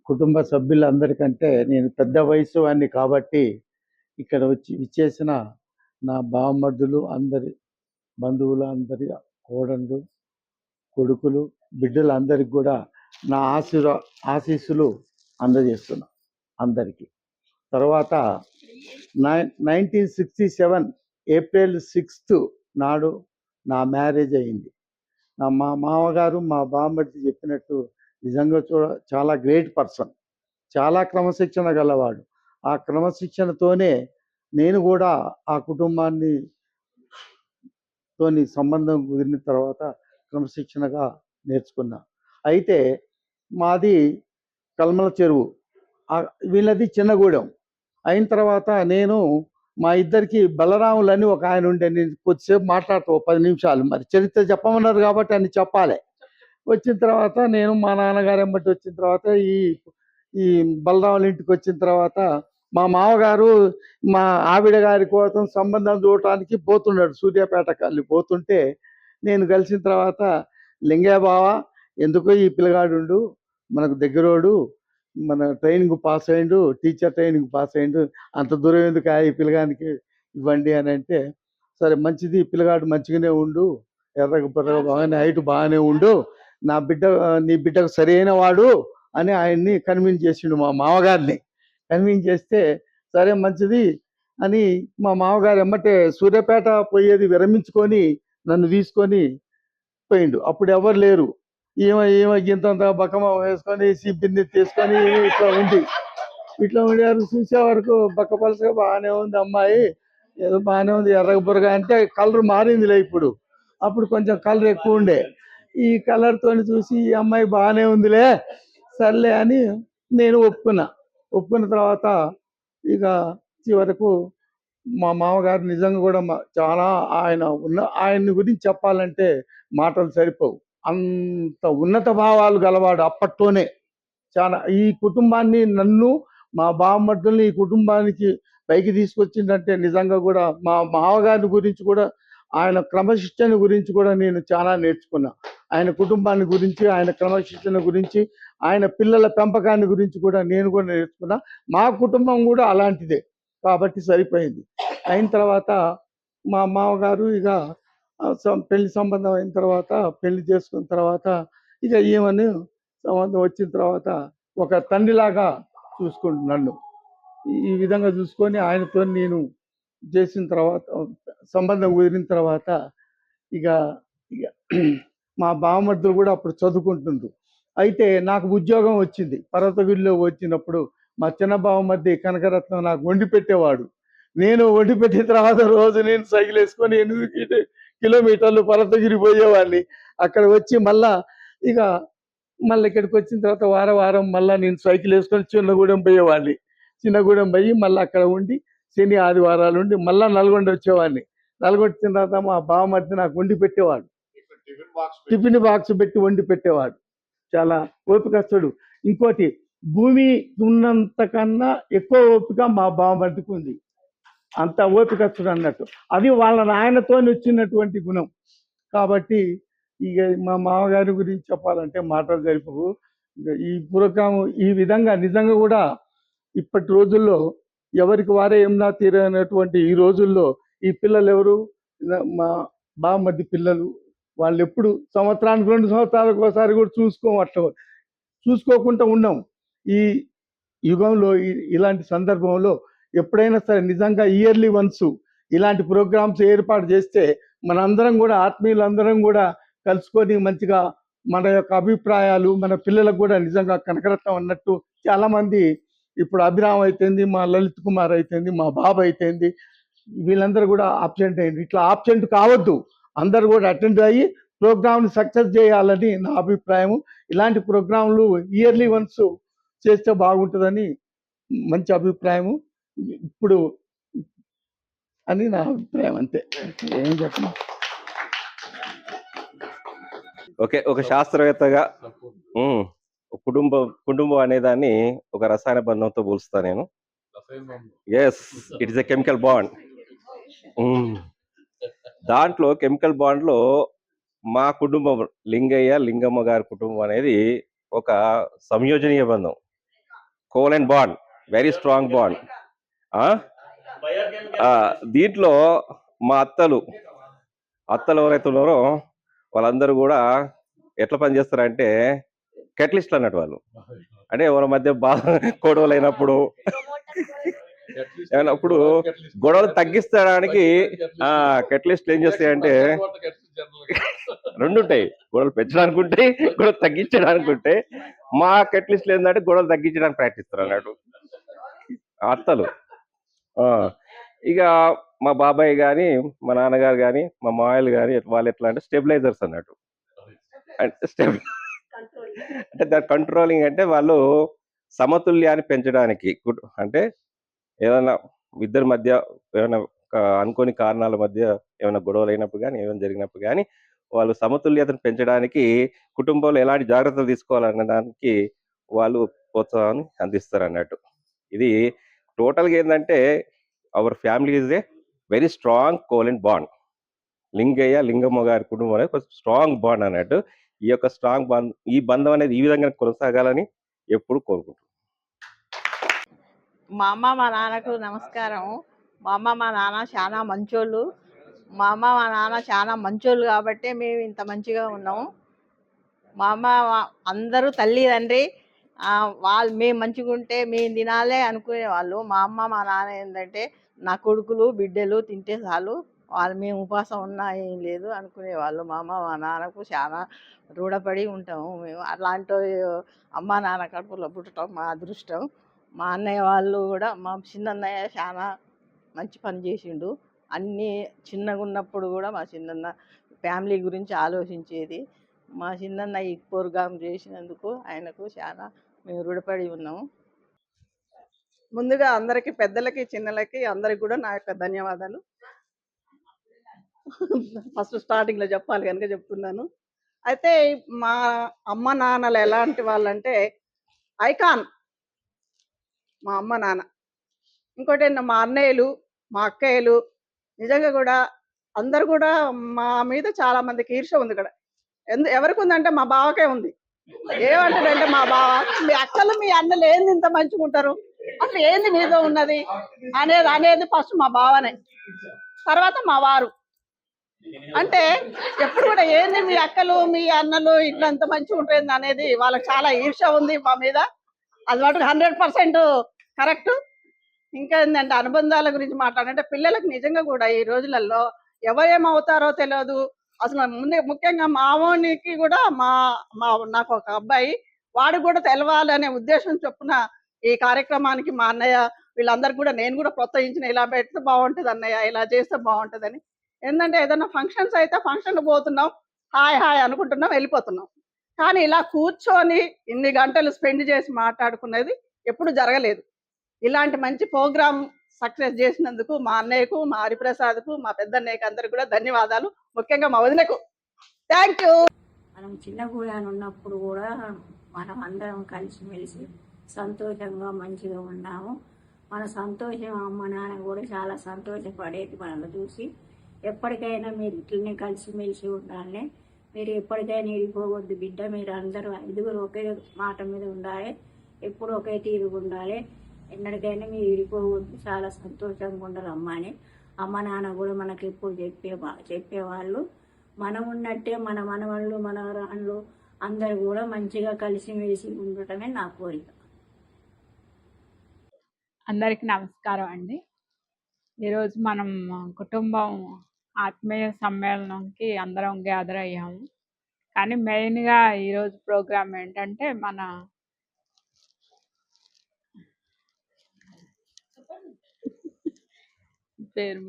కుటుంబ సభ్యులందరికంటే నేను పెద్ద వయసు వాడిని కాబట్టి ఇక్కడ ఇచ్చేసిన నా బావమర్దులు, అందరి బంధువులు, అందరి కోడళ్ళు, కొడుకులు, బిడ్డలందరికీ కూడా నా ఆశీస్సులు అందజేస్తున్నా అందరికీ. తర్వాత 1967 ఏప్రిల్ 6 నాడు నా మ్యారేజ్ అయింది. మా మామగారు, మా బామ్మర్ది చెప్పినట్టు నిజంగా చాలా గ్రేట్ పర్సన్, చాలా క్రమశిక్షణ గలవాడు. ఆ క్రమశిక్షణతోనే నేను కూడా ఆ తోని సంబంధం కుదిరిన తర్వాత క్రమశిక్షణగా నేర్చుకున్నా. అయితే మాది కల్మల చెరువు, వీళ్ళది చిన్నగూడెం. అయిన తర్వాత నేను మా ఇద్దరికి బలరాములని ఒక ఆయన ఉండే, నేను కొద్దిసేపు మాట్లాడుతూ 10 నిమిషాలు, మరి చరిత్ర చెప్పమన్నారు కాబట్టి అని చెప్పాలి. వచ్చిన తర్వాత నేను మా నాన్నగారు ఎంబట్టి వచ్చిన తర్వాత ఈ బలరాముల ఇంటికి వచ్చిన తర్వాత మా మామగారు మా ఆవిడ గారి కోసం సంబంధం చూడటానికి పోతున్నాడు. సూర్యాపేట కల్లి పోతుంటే నేను కలిసిన తర్వాత, లింగయ్య బావ ఎందుకో ఈ పిల్లగాడు మనకు దగ్గరోడు, మన ట్రైనింగ్ పాస్ అయ్యిండు, టీచర్ ట్రైనింగ్ పాస్ అయ్యిండు, అంత దూరం ఎందుకు ఈ పిల్లగానికి ఇవ్వండి అని అంటే, సరే మంచిది, ఈ పిల్లగాడు మంచిగానే ఉండు, ఎర్రగా బుర్రగా బాగానే హైట్ బాగానే ఉండు, నా బిడ్డ నీ బిడ్డకు సరైన వాడు అని ఆయన్ని కన్విన్స్ చేసిండు మా మామగారిని. కన్విన్స్ చేస్తే సరే మంచిది అని మా మామగారు ఎమ్మటే సూర్యాపేట పోయేది విరమించుకొని నన్ను తీసుకొని పోయిండు. అప్పుడు ఎవరు లేరు. ఈమె గింతంత బక్కమ వేసుకొని బిందె తీసుకొని ఇట్లా ఉండారు. చూసే వరకు బక్క పలసగా బాగానే ఉంది అమ్మాయి, ఏదో బాగానే ఉంది, ఎర్రగ బుర్రగా అంటే కలర్ మారిందిలే ఇప్పుడు. అప్పుడు కొంచెం కలర్ ఎక్కువ ఉండే. ఈ కలర్తో చూసి ఈ అమ్మాయి బాగానే ఉందిలే, సర్లే అని నేను ఒప్పుకున్నా. ఒప్పుకున్న తర్వాత ఇక చివరకు మా మామగారు నిజంగా కూడా చాలా ఆయన్ని గురించి చెప్పాలంటే మాటలు సరిపోవు. అంత ఉన్నత భావాలు గలవాడు అప్పట్లోనే. చాలా ఈ కుటుంబాన్ని, నన్ను, మా బామ్మర్దుల్ని ఈ కుటుంబానికి పైకి తీసుకొచ్చిందంటే నిజంగా కూడా మా మామగారి గురించి కూడా, ఆయన క్రమశిక్షణ గురించి కూడా నేను చాలా నేర్చుకున్నా. ఆయన కుటుంబాన్ని గురించి, ఆయన క్రమశిక్షణ గురించి, ఆయన పిల్లల పెంపకాన్ని గురించి కూడా నేను కూడా నేర్చుకున్నా. మా కుటుంబం కూడా అలాంటిదే కాబట్టి సరిపోయింది. అయిన తర్వాత మా మామగారు ఇక పెళ్లి సంబంధం అయిన తర్వాత, పెళ్లి చేసుకున్న తర్వాత ఇక ఈమెను సంబంధం వచ్చిన తర్వాత ఒక తండ్రిలాగా చూసుకుంటు నన్ను ఈ విధంగా చూసుకొని ఆయనతో నేను చేసిన తర్వాత, సంబంధం కుదిరిన తర్వాత ఇక ఇక మా బావమర్దులు కూడా అప్పుడు చదువుకుంటుండ్రు. అయితే నాకు ఉద్యోగం వచ్చింది. పర్వతగిరిలో వచ్చినప్పుడు మా చిన్న బావమర్ది కనకరత్నం నాకు వండి పెట్టేవాడు. నేను వండి పెట్టిన తర్వాత రోజు నేను సైకిల్ వేసుకొని 8 కిలోమీటర్లు పర్వతగిరి పోయేవాడిని. అక్కడ వచ్చి మళ్ళా ఇక్కడికి వచ్చిన తర్వాత వారం మళ్ళీ నేను సైకిల్ వేసుకొని చిన్నగూడెం పోయేవాడిని. చిన్నగూడెం పోయి మళ్ళీ అక్కడ ఉండి శని ఆదివారాలు ఉండి మళ్ళీ నల్గొండ వచ్చేవాడిని. నల్గొండ వచ్చిన తర్వాత మా బావమర్ది నాకు వండి పెట్టేవాడు. టిఫిన్ బాక్స్ పెట్టి వండి పెట్టేవాడు. చాలా ఓపికస్తుడు. ఇంకోటి, భూమి ఉన్నంత కన్నా ఎక్కువ ఓపిక మా బావమర్దికి ఉంది. అంత ఓపికస్తుడు అన్నట్టు. అది వాళ్ళ నాయనతో వచ్చినటువంటి గుణం. కాబట్టి ఇక మా మామగారి గురించి చెప్పాలంటే మాటలు సరిపోవు. ఇక ఈ ప్రోగ్రాము ఈ విధంగా నిజంగా కూడా ఇప్పటి రోజుల్లో ఎవరికి వారే ఏమన్నా తీరనటువంటి ఈ రోజుల్లో ఈ పిల్లలు ఎవరు, మా బామ్మర్ది పిల్లలు, వాళ్ళు ఎప్పుడు సంవత్సరానికి 2 సంవత్సరాలకు ఒకసారి కూడా చూసుకోకుండా ఉన్నాం. ఈ యుగంలో ఇలాంటి సందర్భంలో ఎప్పుడైనా సరే నిజంగా ఇయర్లీ వన్స్ ఇలాంటి ప్రోగ్రామ్స్ ఏర్పాటు చేస్తే మనందరం కూడా, ఆత్మీయులందరం కూడా కలుసుకొని మంచిగా మన యొక్క అభిప్రాయాలు మన పిల్లలకు కూడా, నిజంగా కనకరత్నం అన్నట్టు చాలామంది ఇప్పుడు అభిరామ్ అయితేంది, మా లలిత్ కుమార్ అయితేంది, మా బాబు అయితేంది, వీళ్ళందరూ కూడా ఆబ్సెంట్ అయింది. ఇట్లా ఆబ్సెంట్ కావద్దు, అందరు కూడా అటెండ్ అయ్యి ప్రోగ్రామ్ని సక్సెస్ చేయాలని నా అభిప్రాయము. ఇలాంటి ప్రోగ్రాంలు ఇయర్లీ వన్స్ చేస్తే బాగుంటుందని మంచి అభిప్రాయము ఇప్పుడు అని నా అభిప్రాయం. అంతే, ఏం చెప్పను. ఓకే, ఒక శాస్త్రవేత్తగా కుటుంబం అనేదాన్ని ఒక రసాయన బంధంతో పోలుస్తా నేను. Yes, it is a chemical bond. దాంట్లో కెమికల్ బాండ్లో మా కుటుంబం, లింగయ్య లింగమ్మ గారి కుటుంబం అనేది ఒక సంయోజనీయ బంధం, covalent bond, very strong bond. దీంట్లో మా అత్తలు ఎవరైతే ఉన్నారో వాళ్ళందరూ కూడా ఎట్లా పనిచేస్తారంటే కెటలిస్ట్లు అన్నట్టు. వాళ్ళు అంటే ఎవరి మధ్య బాగా గొడవలు అయినప్పుడు ఏమైనప్పుడు గొడవలు తగ్గించడానికి కెటలిస్ట్లు ఏం చేస్తాయంటే రెండు ఉంటాయి, గొడవలు పెంచడానికి ఉంటాయి, గొడవలు తగ్గించడానికి ఉంటాయి. మా కెటలిస్ట్లు ఏంటంటే గొడవలు తగ్గించడానికి ప్రాక్టిస్తారు అన్నట్టు అత్తలు. ఇక మా బాబాయ్ కానీ, మా నాన్నగారు కానీ, మా మామయ్యలు కానీ వాళ్ళు ఎట్లా అంటే స్టెబిలైజర్స్ అన్నట్టు. అంటే దాని కంట్రోలింగ్ అంటే వాళ్ళు సమతుల్యాన్ని పెంచడానికి, అంటే ఏదైనా ఇద్దరి మధ్య ఏమైనా అనుకోని కారణాల మధ్య ఏమైనా గొడవలు అయినప్పుడు కానీ, ఏమైనా జరిగినప్పుడు కానీ వాళ్ళు సమతుల్యతను పెంచడానికి కుటుంబంలో ఎలాంటి జాగ్రత్తలు తీసుకోవాలన్న దానికి వాళ్ళు ప్రోత్సాహాన్ని అందిస్తారు అన్నట్టు. ఇది టోటల్గా ఏంటంటే our family is a very strong covalent bond. Lingaiah Lingamma గారి కుటుంబం అనేది ఒక స్ట్రాంగ్ బాండ్ అన్నట్టు. ఈ యొక్క ఈ బంధం అనేది ఈ విధంగా కొనసాగాలని ఎప్పుడు కోరుకుంటున్నాను. మా అమ్మ మా నాన్నకు నమస్కారం. మా అమ్మ మా నాన్న చాలా మంచోళ్ళు. మా అమ్మ మా నాన్న చాలా మంచోళ్ళు కాబట్టి మేము ఇంత మంచిగా ఉన్నాము. మా అమ్మ అందరూ తల్లి తండ్రి వాళ్ళు మేము మంచిగా ఉంటే మేము తినాలే అనుకునేవాళ్ళు. మా అమ్మ మా నాన్న ఏంటంటే నా కొడుకులు బిడ్డలు తింటే చాలు, వాళ్ళు మేము ఉపవాసం ఉన్నా ఏం లేదు అనుకునేవాళ్ళు. మా అమ్మ మా నాన్నకు చాలా రుణపడి ఉంటాము మేము. అట్లాంటి అమ్మ నాన్న కడుపులో పుట్టడం మా అదృష్టం. మా అన్నయ్య వాళ్ళు కూడా, మా చిన్నన్నయ్య చాలా మంచి పని చేసిండు. అన్నీ చిన్నగా ఉన్నప్పుడు కూడా మా చిన్నన్న ఫ్యామిలీ గురించి ఆలోచించేది. మా చిన్నన్న ఈ ప్రోగ్రామ్ చేసినందుకు ఆయనకు చాలా మేము రుణపడి ఉన్నాము. ముందుగా అందరికి, పెద్దలకి చిన్నలకి అందరికి కూడా నా యొక్క ధన్యవాదాలు. ఫస్ట్ స్టార్టింగ్లో చెప్పాలి కనుక చెప్తున్నాను. అయితే మా అమ్మ నాన్నలు ఎలాంటి వాళ్ళంటే ఐకాన్. మా అమ్మ నాన్న ఇంకోటి మా అన్నయ్యలు, మా అక్కయ్యలు నిజంగా కూడా అందరు కూడా మా మీద చాలా మందికి ఈర్ష్య ఉంది ఇక్కడ. ఎవరికి ఉందంటే మా బావకే ఉంది. ఏమంటాడంటే మా బావ, మీ అక్కలు మీ అన్నలు ఏంది ఇంత మంచిగా ఉంటారు, అసలు ఏంది మీతో ఉన్నది అనేది ఫస్ట్ మా బావనే, తర్వాత మా వారు. అంటే ఎప్పుడు కూడా ఏంది మీ అక్కలు మీ అన్నలు ఇట్లా అంత మంచిగా ఉంటుంది అనేది వాళ్ళకి చాలా ఈర్ష్య ఉంది మా మీద. అది మటుకు 100% కరెక్ట్. ఇంకా ఏంటంటే అనుబంధాల గురించి మాట్లాడంటే పిల్లలకు నిజంగా కూడా ఈ రోజులలో ఎవరేమవుతారో తెలియదు. అసలు ముఖ్యంగా మామోనికి కూడా నాకు ఒక అబ్బాయి, వాడు కూడా తెలవాలనే ఉద్దేశం చొప్పున ఈ కార్యక్రమానికి మా అన్నయ్య వీళ్ళందరికీ కూడా నేను కూడా ప్రోత్సహించిన, ఇలా పెడితే బాగుంటుంది అన్నయ్య, ఇలా చేస్తే బాగుంటుందని. ఏంటంటే ఏదైనా ఫంక్షన్స్ అయితే ఫంక్షన్లు పోతున్నాం, హాయ్ హాయ్ అనుకుంటున్నాం, వెళ్ళిపోతున్నాం. కానీ ఇలా కూర్చొని ఇన్ని గంటలు స్పెండ్ చేసి మాట్లాడుకునేది ఎప్పుడు జరగలేదు. ఇలాంటి మంచి ప్రోగ్రామ్ సక్సెస్ చేసినందుకు మా అన్నయ్యకు, మా హరిప్రసాద్కు, మా పెద్దన్నయ్యకు అందరికి కూడా ధన్యవాదాలు. ముఖ్యంగా మా వదినకు థ్యాంక్ యూ. మనం చిన్నగా ఉన్నప్పుడు కూడా మనం అందరం కలిసిమెలిసి సంతోషంగా మంచిగా ఉన్నాము. మన సంతోషం అమ్మ నాన్న కూడా చాలా సంతోషపడేది మనల్ని చూసి. ఎప్పటికైనా మీరు ఇట్లనే కలిసిమెలిసి ఉండాలి, మీరు ఎప్పటికైనా ఇరిపోవద్దు బిడ్డ, మీరు అందరూ 5గురు ఒకే మాట మీద ఉండాలి, ఎప్పుడు ఒకే తీరుగా ఉండాలి, ఎన్నటికైనా మీరు ఇరిపోవద్దు, చాలా సంతోషంగా ఉండాలి అమ్మ అని అమ్మ నాన్న కూడా మనకు ఎప్పుడు చెప్పేవాళ్ళు. మనం ఉన్నట్టే మన మనవాళ్ళు మనవరాళ్ళు అందరూ కూడా మంచిగా కలిసిమెలిసి ఉండటమే నా కోరిక. అందరికీ నమస్కారం అండి. ఈరోజు మనం కుటుంబం ఆత్మీయ సమ్మేళనంకి అందరం గ్యాదర్ అయ్యాము. కానీ మెయిన్గా ఈరోజు ప్రోగ్రామ్ ఏంటంటే మన పేరు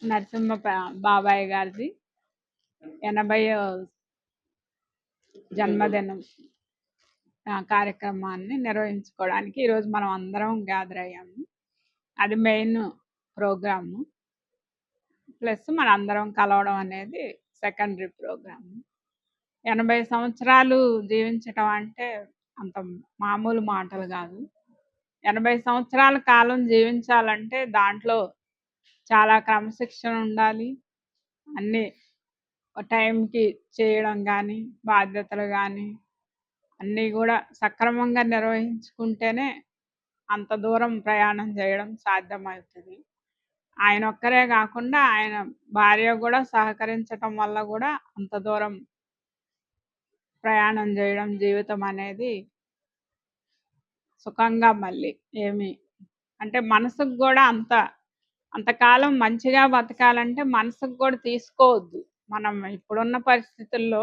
నరసింహ బాబాయ్ గారిది 80వ జన్మదినం కార్యక్రమాన్ని నిర్వహించుకోవడానికి ఈరోజు మనం అందరం గ్యాదర్ అయ్యాము. అది మెయిన్ ప్రోగ్రాము. ప్లస్ మన అందరం కలవడం అనేది సెకండరీ ప్రోగ్రాము. 80 సంవత్సరాలు జీవించటం అంటే అంత మామూలు మాటలు కాదు. 80 సంవత్సరాల కాలం జీవించాలంటే దాంట్లో చాలా క్రమశిక్షణ ఉండాలి. అన్నీ టైంకి చేయడం కానీ, బాధ్యతలు కానీ అన్నీ కూడా సక్రమంగా నిర్వహించుకుంటేనే అంత దూరం ప్రయాణం చేయడం సాధ్యమవుతుంది. ఆయన ఒక్కరే కాకుండా ఆయన భార్య కూడా సహకరించటం వల్ల కూడా అంత దూరం ప్రయాణం చేయడం, జీవితం అనేది సుఖంగా మళ్ళీ ఏమి అంటే మనసుకు కూడా అంతకాలం మంచిగా బతకాలంటే మనసుకు కూడా తీసుకోవద్దు. మనం ఇప్పుడున్న పరిస్థితుల్లో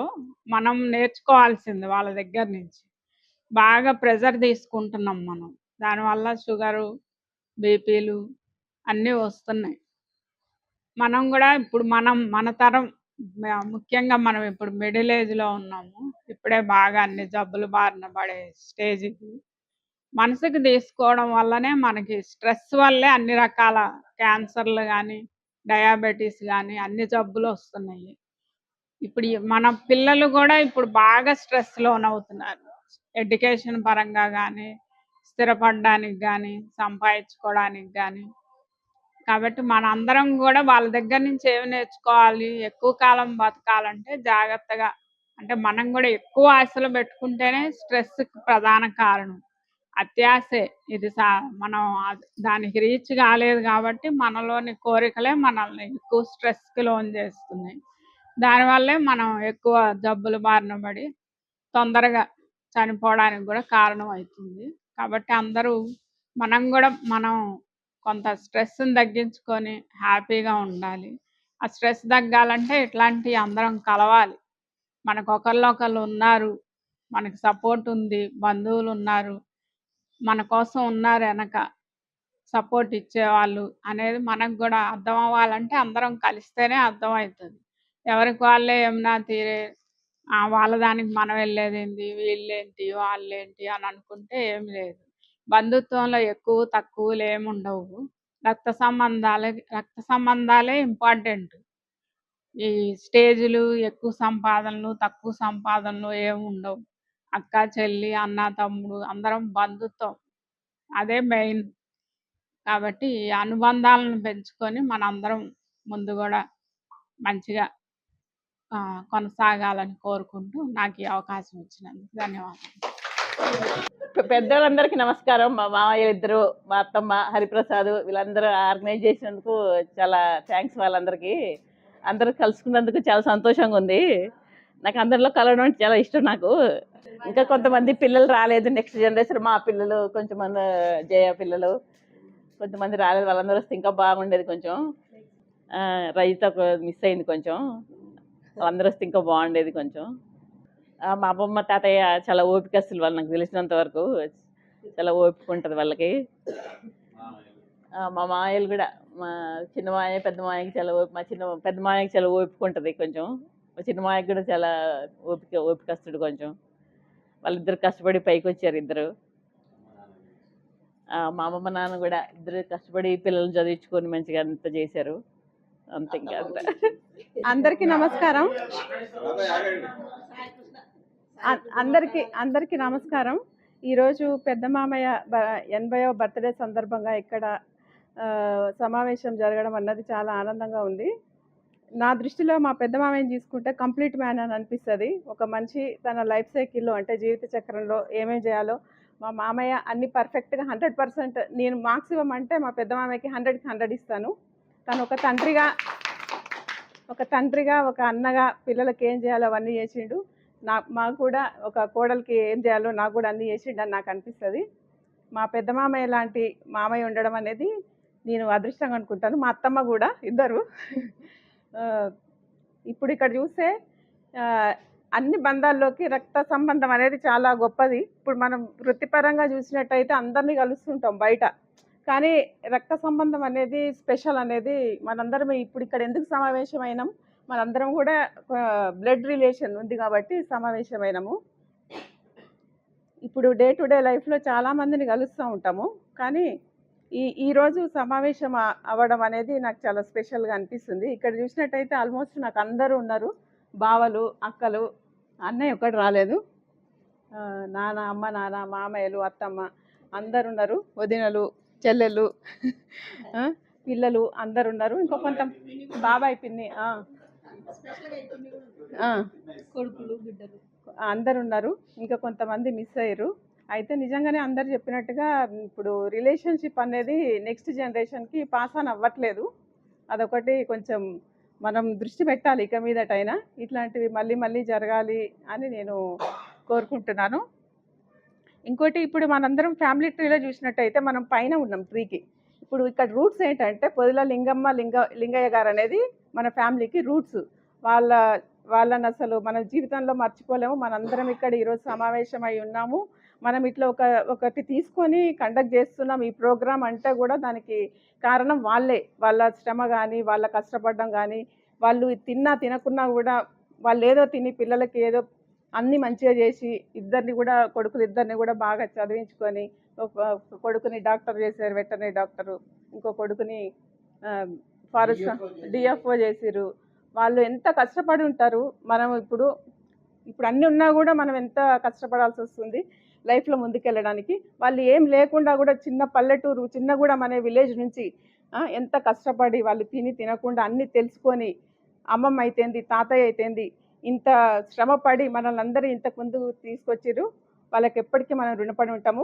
మనం నేర్చుకోవాల్సింది వాళ్ళ దగ్గర నుంచి. బాగా ప్రెజర్ తీసుకుంటున్నాం మనం, దానివల్ల షుగరు, బీపీలు అన్నీ వస్తున్నాయి. మనం కూడా ఇప్పుడు మన తరం ముఖ్యంగా మనం ఇప్పుడు మిడిల్ ఏజ్లో ఉన్నాము. ఇప్పుడే బాగా అన్ని జబ్బులు బారిన పడే స్టేజ్కి మనసుకు తీసుకోవడం వల్లనే మనకి స్ట్రెస్ వల్లే అన్ని రకాల క్యాన్సర్లు కానీ, డయాబెటీస్ కానీ అన్ని జబ్బులు వస్తున్నాయి. ఇప్పుడు మన పిల్లలు కూడా ఇప్పుడు బాగా స్ట్రెస్ లోనవుతున్నారు. ఎడ్యుకేషన్ పరంగా కానీ, స్థిరపడడానికి కానీ, సంపాదించుకోవడానికి కానీ. కాబట్టి మనందరం కూడా వాళ్ళ దగ్గర నుంచి ఏమి నేర్చుకోవాలి, ఎక్కువ కాలం బతకాలంటే జాగ్రత్తగా, అంటే మనం కూడా ఎక్కువ ఆశలు పెట్టుకుంటేనే స్ట్రెస్‌కి ప్రధాన కారణం. అత్యాశే ఇది మనం దానికి రీచ్ కాలేదు కాబట్టి మనలోని కోరికలే మనల్ని ఎక్కువ స్ట్రెస్‌కి లోన్ చేస్తున్నాయి. దానివల్లే మనం ఎక్కువ జబ్బుల బారిన పడి తొందరగా చనిపోవడానికి కూడా కారణం అవుతుంది. కాబట్టి అందరూ మనం కొంత స్ట్రెస్‌ని తగ్గించుకొని హ్యాపీగా ఉండాలి. ఆ స్ట్రెస్ తగ్గాలంటే ఇట్లాంటి అందరం కలవాలి. మనకు ఒకళ్ళు ఉన్నారు, మనకి సపోర్ట్ ఉంది, బంధువులు ఉన్నారు, మన కోసం ఉన్నారు వెనక సపోర్ట్ ఇచ్చేవాళ్ళు అనేది మనకు కూడా అర్థం అవ్వాలంటే అందరం కలిస్తేనే అర్థమవుతుంది. ఎవరికి వాళ్ళే ఏమన్నా తీరే వాళ్ళ దానికి మనం వెళ్ళేదేంది, వీళ్ళేంటి వాళ్ళేంటి అని అనుకుంటే ఏమి లేదు. బంధుత్వంలో ఎక్కువ తక్కువలు ఏమి ఉండవు. రక్త సంబంధాలే ఇంపార్టెంట్. ఈ స్టేజ్‌లు, ఎక్కువ సంపాదనలు, తక్కువ సంపాదనలు ఏమి ఉండవు. అక్క, చెల్లి, అన్న, తమ్ముడు అందరం బంధుత్వం. అదే మెయిన్. కాబట్టి ఈ అనుబంధాలను పెంచుకొని మనందరం ముందు కూడా మంచిగా కొనసాగాలని కోరుకుంటూ నాకు ఈ అవకాశం ఇచ్చినందుకు ధన్యవాదాలు. పెద్దలందరికీ నమస్కారం. మా మామయ్య ఇద్దరు, మా అత్తమ్మ, హరిప్రసాద్ వీళ్ళందరూ ఆర్గనైజ్ చేసినందుకు చాలా థ్యాంక్స్. వాళ్ళందరికీ అందరూ కలుసుకున్నందుకు చాలా సంతోషంగా ఉంది. నాకు అందరిలో కలవడం అంటే చాలా ఇష్టం నాకు. ఇంకా కొంతమంది పిల్లలు రాలేదు, నెక్స్ట్ జనరేషన్ మా పిల్లలు, కొంచెంమంది జయ పిల్లలు కొంతమంది రాలేదు. వాళ్ళందరూ వస్తే ఇంకా బాగుండేది. కొంచెం రజిత మిస్ అయింది కొంచెం. వాళ్ళందరూ వస్తే ఇంకా బాగుండేది కొంచెం. మా అమ్మమ్మ తాతయ్య చాలా ఓపికస్తులు. వాళ్ళు నాకు తెలిసినంత వరకు చాలా ఓపిక ఉంటుంది వాళ్ళకి. మా మామయ్యలు కూడా, మా చిన్న మామయ్య పెద్ద మామయ్యకి చాలా మా పెద్ద మామయ్యకి చాలా ఓపిక ఉంటుంది కొంచెం. మా చిన్న మామయ్యకి కూడా చాలా ఓపికస్తుడు కొంచెం. వాళ్ళిద్దరు కష్టపడి పైకి వచ్చారు ఇద్దరు. మా అమ్మమ్మ నాన్న కూడా ఇద్దరు కష్టపడి పిల్లలు చదివించుకొని మంచిగా అంత చేశారు. అంతే, ఇంకా అంత. అందరికీ నమస్కారం. అందరికీ నమస్కారం. ఈరోజు పెద్ద మామయ్య 80వ బర్త్డే సందర్భంగా ఇక్కడ సమావేశం జరగడం అన్నది చాలా ఆనందంగా ఉంది. నా దృష్టిలో మా పెద్ద మామయ్యని తీసుకుంటే కంప్లీట్ మ్యాన్ అని అనిపిస్తుంది. ఒక మనిషి తన లైఫ్ సైకిల్లో, అంటే జీవిత చక్రంలో ఏమేం చేయాలో మా మామయ్య అన్ని పర్ఫెక్ట్గా 100%. నేను మార్క్స్ ఇవ్వమంటే మా పెద్ద మామయ్యకి 100కి 100 ఇస్తాను. తను ఒక తండ్రిగా ఒక అన్నగా పిల్లలకి ఏం చేయాలో అవన్నీ చేసిండు. మాకు కూడా ఒక కోడలికి ఏం చేయాలో నాకు కూడా అన్నీ చేసిండు అని నాకు అనిపిస్తుంది. మా పెద్ద మామయ్య లాంటి మామయ్య ఉండడం అనేది నేను అదృష్టంగా అనుకుంటాను. మా అత్తమ్మ కూడా ఇద్దరు. ఇప్పుడు ఇక్కడ చూస్తే అన్ని బంధాల్లోకి రక్త సంబంధం అనేది చాలా గొప్పది. ఇప్పుడు మనం వృత్తిపరంగా చూసినట్టయితే అందరినీ కలుస్తుంటాం బయట, కానీ రక్త సంబంధం అనేది స్పెషల్ అనేది మనందరం ఇప్పుడు ఇక్కడ ఎందుకు సమావేశమైనాం, మనందరం కూడా బ్లడ్ రిలేషన్ ఉంది కాబట్టి సమావేశమైనాము. ఇప్పుడు డే టు డే లైఫ్లో చాలామందిని కలుస్తూ ఉంటాము, కానీ ఈరోజు సమావేశం అవ్వడం అనేది నాకు చాలా స్పెషల్గా అనిపిస్తుంది. ఇక్కడ చూసినట్టయితే ఆల్మోస్ట్ నాకు అందరూ ఉన్నారు. బావలు, అక్కలు, అన్నయ్య ఒకటి రాలేదు. నాన్న, అమ్మ, నాన్న, మామయ్యలు, అత్తమ్మ అందరు ఉన్నారు. వదినలు, చెల్లెళ్ళు, పిల్లలు అందరు ఉన్నారు. ఇంకో కొంత బాబాయ్, పిన్ని, కొడుకులు, బిడ్డలు అందరు ఉన్నారు. ఇంకా కొంతమంది మిస్ అయ్యారు. అయితే నిజంగానే అందరు చెప్పినట్టుగా ఇప్పుడు రిలేషన్షిప్ అనేది నెక్స్ట్ జనరేషన్కి పాస్ ఆన్ అవ్వట్లేదు. అదొకటి కొంచెం మనం దృష్టి పెట్టాలి ఇక మీదటైనా. ఇట్లాంటివి మళ్ళీ మళ్ళీ జరగాలి అని నేను కోరుకుంటున్నాను. ఇంకోటి, ఇప్పుడు మనందరం ఫ్యామిలీ ట్రీలో చూసినట్టయితే మనం పైన ఉన్నాం ట్రీకి. ఇప్పుడు ఇక్కడ రూట్స్ ఏంటంటే పొదిల లింగయ్య గారు అనేది మన ఫ్యామిలీకి రూట్స్. వాళ్ళని అసలు మన జీవితంలో మర్చిపోలేము. మనందరం ఇక్కడ ఈరోజు సమావేశమై ఉన్నాము. మనం ఇట్లా ఒకటి తీసుకొని కండక్ట్ చేస్తున్నాం ఈ ప్రోగ్రామ్ అంటే కూడా దానికి కారణం వాళ్ళే. వాళ్ళ శ్రమ కానీ, వాళ్ళ కష్టపడడం కానీ, వాళ్ళు తినకున్నా కూడా వాళ్ళు ఏదో తిని పిల్లలకి ఏదో అన్నీ మంచిగా చేసి కొడుకులు ఇద్దరిని కూడా బాగా చదివించుకొని, ఒక కొడుకుని డాక్టర్ చేశారు, వెటర్నరీ డాక్టరు, ఇంకో కొడుకుని ఫారెస్ట్ డిఎఫ్ఓ చేసిరు. వాళ్ళు ఎంత కష్టపడి ఉంటారు. మనం ఇప్పుడు అన్నీ ఉన్నా కూడా మనం ఎంత కష్టపడాల్సి వస్తుంది. లైఫ్లో ముందుకెళ్ళడానికి. వాళ్ళు ఏం లేకుండా కూడా చిన్న పల్లెటూరు చిన్నగూడెం అనే విలేజ్ నుంచి ఎంత కష్టపడి వాళ్ళు తినకుండా అన్నీ తెలుసుకొని అమ్మమ్మ అయితేంది తాతయ్య అయితేంది ఇంత శ్రమపడి మనల్ని అందరూ ఇంతకు ముందు తీసుకొచ్చిర్రు. వాళ్ళకి ఎప్పటికీ మనం రుణపడి ఉంటాము.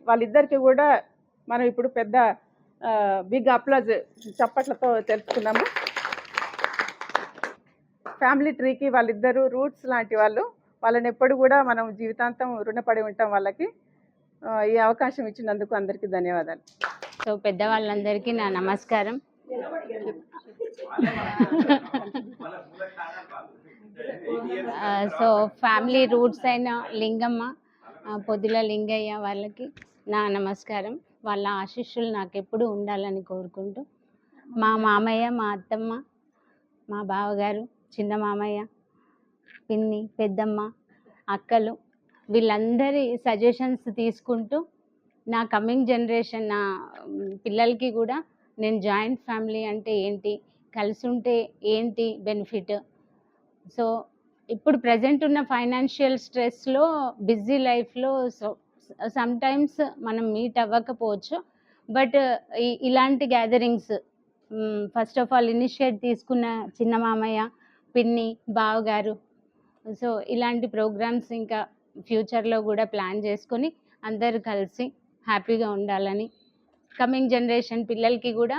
వాళ్ళిద్దరికి కూడా మనం ఇప్పుడు పెద్ద బిగ్ అప్లాజ్ చప్పట్లతో తెలుసుకున్నాము. ఫ్యామిలీ ట్రీకి వాళ్ళిద్దరూ రూట్స్ లాంటి వాళ్ళు. వాళ్ళని ఎప్పుడు కూడా మనం జీవితాంతం రుణపడి ఉంటాం వాళ్ళకి. ఈ అవకాశం ఇచ్చినందుకు అందరికీ ధన్యవాదాలు. సో పెద్దవాళ్ళందరికీ నా నమస్కారం. సో ఫ్యామిలీ రూట్స్ అయిన లింగమ్మ, పొద్దుల లింగయ్య వాళ్ళకి నా నమస్కారం. వాళ్ళ ఆశీస్సులు నాకు ఎప్పుడు ఉండాలని కోరుకుంటూ, మా మామయ్య, మా అత్తమ్మ, మా బావగారు, చిన్న మామయ్య, పిన్ని, పెద్దమ్మ, అక్కలు వీళ్ళందరి సజెషన్స్ తీసుకుంటూ నా కమింగ్ జనరేషన్ నా పిల్లలకి కూడా నేను జాయింట్ ఫ్యామిలీ అంటే ఏంటి, కలిసి ఉంటే ఏంటి బెనిఫిట్. సో ఇప్పుడు ప్రజెంట్ ఉన్న ఫైనాన్షియల్ స్ట్రెస్లో, బిజీ లైఫ్లో సమ్టైమ్స్ మనం మీట్ అవ్వకపోవచ్చు. బట్ ఇలాంటి gatherings first of all initiate తీసుకున్న చిన్న మామయ్య, పిన్ని, బావగారు. సో ఇలాంటి ప్రోగ్రామ్స్ ఇంకా ఫ్యూచర్లో కూడా ప్లాన్ చేసుకొని అందరూ కలిసి హ్యాపీగా ఉండాలని, కమింగ్ జనరేషన్ పిల్లలకి కూడా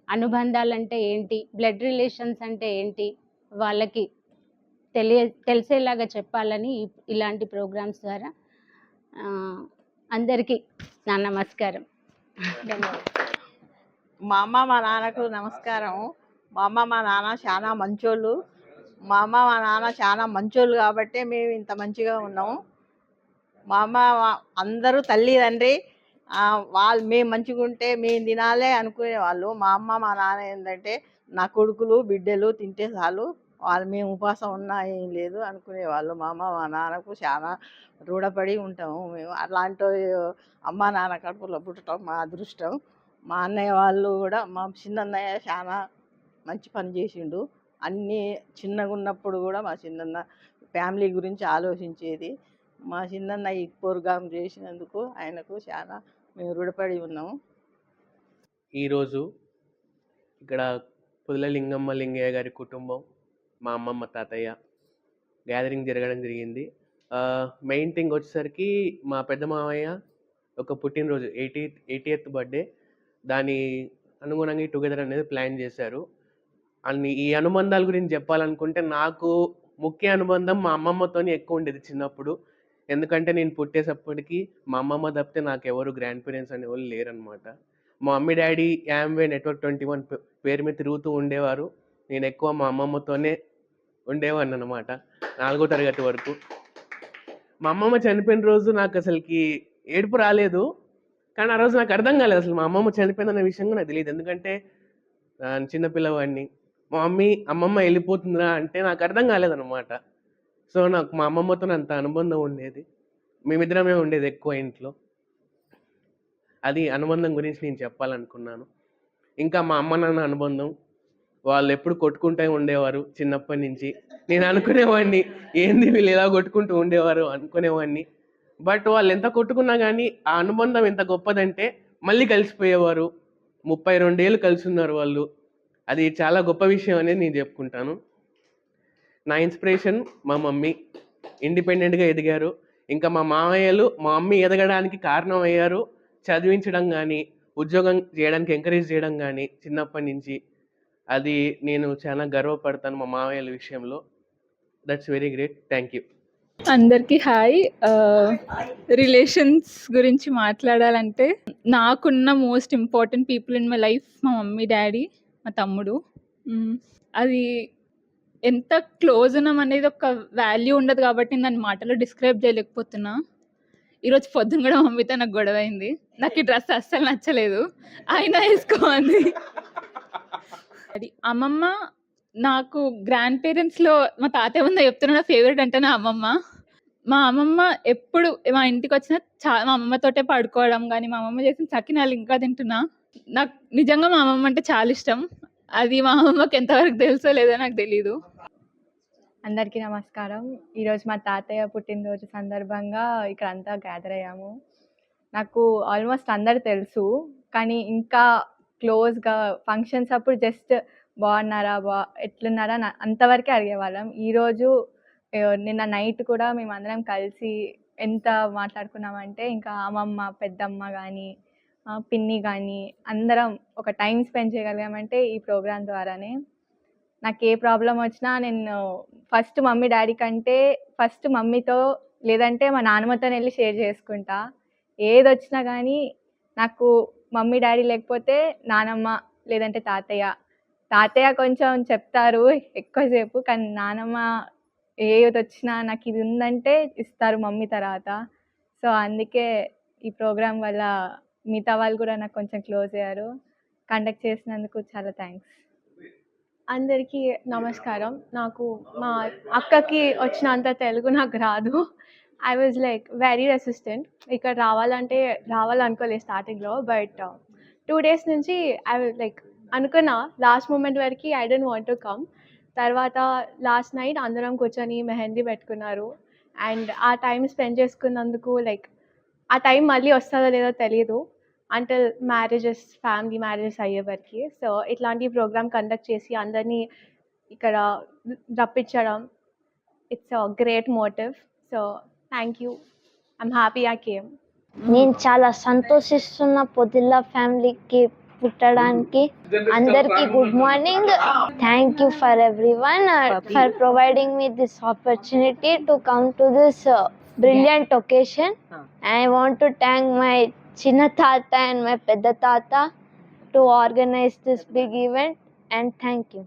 అనుబంధాలంటే ఏంటి, బ్లడ్ రిలేషన్స్ అంటే ఏంటి వాళ్ళకి తెలిసేలాగా చెప్పాలని ఇలాంటి ప్రోగ్రామ్స్ ద్వారా అందరికీ నా నమస్కారం. మా అమ్మ మా నాన్నకు నమస్కారం. మా అమ్మ మా నాన్న చాలా మంచోళ్ళు. మా అమ్మ మా నాన్న చాలా మంచోళ్ళు కాబట్టే మేము ఇంత మంచిగా ఉన్నాము. మా అమ్మ అందరూ తల్లి తండ్రి వాళ్ళు మేము మంచిగా ఉంటే మేము తినాలే అనుకునేవాళ్ళు. మా అమ్మ మా నాన్న ఏంటంటే నా కొడుకులు బిడ్డలు తింటే చాలు, వాళ్ళు మేము ఉపవాసం ఉన్నా ఏం లేదు అనుకునేవాళ్ళు. మా అమ్మ మా నాన్నకు చాలా రుణపడి ఉంటాము మేము. అలాంటి అమ్మ నాన్న కడుపులో పుట్టడం మా అదృష్టం. మా అన్నయ్య వాళ్ళు కూడా, మా చిన్నన్నయ్య చాలా మంచి పని చేసిండు. అన్నీ చిన్నగా ఉన్నప్పుడు కూడా మా చిన్నన్న ఫ్యామిలీ గురించి ఆలోచించేది. మా చిన్నన్న ఈ ప్రోగ్రాం చేసినందుకు ఆయనకు చాలా మేము రుణపడి ఉన్నాము. ఈరోజు ఇక్కడ పొదిల లింగమ్మ లింగయ్య గారి కుటుంబం, మా అమ్మమ్మ తాతయ్య గ్యాదరింగ్ జరగడం జరిగింది. మెయిన్ థింగ్ వచ్చేసరికి మా పెద్ద మామయ్య ఒక పుట్టినరోజు 80th బర్త్డే, దాని అనుగుణంగా టుగెదర్ అనేది ప్లాన్ చేశారు. అన్ని ఈ అనుబంధాల గురించి చెప్పాలనుకుంటే నాకు ముఖ్య అనుబంధం మా అమ్మమ్మతోని ఎక్కువ ఉండేది చిన్నప్పుడు. ఎందుకంటే నేను పుట్టేసప్పటికి మా అమ్మమ్మ తప్పితే నాకు ఎవరు గ్రాండ్ పేరెంట్స్ అనేవాళ్ళు లేరనమాట. మా మమ్మీ డాడీ యాంవే నెట్వర్క్ 21 పేరు మీద తిరుగుతూ ఉండేవారు. నేను ఎక్కువ మా అమ్మమ్మతోనే ఉండేవాడిని అనమాట 4వ తరగతి వరకు. మా అమ్మమ్మ చనిపోయిన రోజు నాకు అసలుకి ఏడుపు రాలేదు, కానీ ఆ రోజు నాకు అర్థం కాలేదు అసలు మా అమ్మమ్మ చనిపోయిందన్న విషయం కూడా నాకు తెలియదు. ఎందుకంటే చిన్నపిల్లవాడిని. మా అమ్మమ్మ వెళ్ళిపోతుందిరా అంటే నాకు అర్థం కాలేదన్నమాట. సో నాకు మా అమ్మమ్మతో అంత అనుబంధం ఉండేది, మేమిద్దరమే ఉండేది ఎక్కువ ఇంట్లో. అది అనుబంధం గురించి నేను చెప్పాలనుకున్నాను. ఇంకా మా అమ్మ నాన్న అనుబంధం, వాళ్ళు ఎప్పుడు కొట్టుకుంటూ ఉండేవారు చిన్నప్పటి నుంచి. నేను అనుకునేవాడిని ఏంది వీళ్ళు ఇలా కొట్టుకుంటూ ఉండేవారు అనుకునేవాడిని. బట్ వాళ్ళు ఎంత కొట్టుకున్నా కానీ ఆ అనుబంధం ఎంత గొప్పదంటే మళ్ళీ కలిసిపోయేవారు. 32 ఏళ్ళు కలిసి ఉన్నారు వాళ్ళు. అది చాలా గొప్ప విషయం అనేది నేను చెప్పుకుంటాను. నా ఇన్స్పిరేషన్ మా మమ్మీ, ఇండిపెండెంట్గా ఎదిగారు. ఇంకా మా మామయ్యలు మా మమ్మీ ఎదగడానికి కారణం అయ్యారు. చదివించడం కానీ, ఉద్యోగం చేయడానికి ఎంకరేజ్ చేయడం కానీ చిన్నప్పటి నుంచి. అది నేను చాలా గర్వపడతాను మా మామయ్యల విషయంలో. That's very great. Thank you. అందరికీ హాయ్. రిలేషన్స్ గురించి మాట్లాడాలంటే నాకున్న most important people in my life మా మమ్మీ, డాడీ, మా తమ్ముడు. అది ఎంత క్లోజ్ ఉన్నాం అనేది ఒక వాల్యూ ఉండదు కాబట్టి దాని మాటలో డిస్క్రైబ్ చేయలేకపోతున్నా. ఈరోజు పొద్దున కూడా మమ్మీతో నాకు గొడవ అయింది. నాకు ఈ డ్రెస్ అస్సలు నచ్చలేదు, అయినా వేసుకోవాలి. అమ్మమ్మ నాకు గ్రాండ్ పేరెంట్స్లో మా తాతయ్య ఉందా చెప్తున్నా, నా ఫేవరెట్ అంటే నా అమ్మమ్మ. మా అమ్మమ్మ ఎప్పుడు మా ఇంటికి వచ్చినా మా అమ్మమ్మతోటే పడుకోవడం కానీ, మా అమ్మమ్మ చేసిన సకినాలు ఇంకా తింటున్నా. నాకు నిజంగా మా అమ్మమ్మ అంటే చాలా ఇష్టం. అది మా అమ్మమ్మకి ఎంతవరకు తెలుసో లేదో నాకు తెలీదు. అందరికీ నమస్కారం. ఈరోజు మా తాతయ్య పుట్టినరోజు సందర్భంగా ఇక్కడ అంతా గ్యాదర్ అయ్యాము. నాకు ఆల్మోస్ట్ అందరు తెలుసు. కానీ ఇంకా క్లోజ్‌గా ఫంక్షన్స్ అప్పుడు జస్ట్ బాగున్నారా? ఎట్లున్నారా? అంతవరకే అడిగేవాళ్ళం. ఈరోజు నిన్న నైట్ కూడా మేమందరం కలిసి ఎంత మాట్లాడుకున్నామంటే ఇంకా అమ్మమ్మ, పెద్దమ్మ గానీ, పిన్ని గానీ అందరం ఒక టైం స్పెండ్ చేయగలిగామంటే ఈ ప్రోగ్రామ్ ద్వారానే. నాకు ఏ ప్రాబ్లమ్ వచ్చినా నేను ఫస్ట్ మమ్మీ, డ్యాడీ కంటే ఫస్ట్ మమ్మీతో లేదంటే మా నాన్నమ్మతోనెళ్ళి షేర్ చేసుకుంటా. ఏదొచ్చినా గానీ నాకు మమ్మీ, డ్యాడీ లేకపోతే నానమ్మ లేదంటే తాతయ్య. తాతయ్య కొంచెం చెప్తారు ఎక్కువసేపు. కానీ నానమ్మ ఏదొచ్చినా నాకిది ఉందంటే ఇస్తారు మమ్మీ తర్వాత. సో, అందుకే ఈ ప్రోగ్రామ్ వల్ల మిగతా వాళ్ళు కూడా నాకు కొంచెం క్లోజ్ అయ్యారు. కండక్ట్ చేసినందుకు చాలా థ్యాంక్స్. అందరికీ నమస్కారం. నాకు మా అక్కకి వచ్చినంత తెలుగు నాకు రాదు. I was like very resistant. ఇక్కడ రావాలనుకోలేదు స్టార్టింగ్‌లో. బట్ 2 డేస్ నుంచి ఐ లైక్ అనుకున్నా లాస్ట్ మూమెంట్ వరకి I don't want to come. తర్వాత లాస్ట్ నైట్ అందరం కూర్చొని మెహందీ పెట్టుకున్నారు. అండ్ ఆ టైం స్పెండ్ చేసుకున్నందుకు లైక్ ఆ టైం మళ్ళీ వస్తుందో లేదో తెలీదు. అంటిల్ ఫ్యామిలీ మ్యారేజెస్ అయ్యేవరకి. సో, ఇట్లాంటి ప్రోగ్రామ్ కండక్ట్ చేసి అందరినీ ఇక్కడ రప్పించడం it's a great motive. So, thank you. I'm happy I came. నేను చాలా సంతోషిస్తున్న పొదిల్ల ఫ్యామిలీకి పుట్టడానికి. అందరికీ good morning. Thank you for everyone for providing me this opportunity to come to this brilliant occasion. I want to thank my Chinna Tata and my Pedda Tata to organize this big event, and thank you.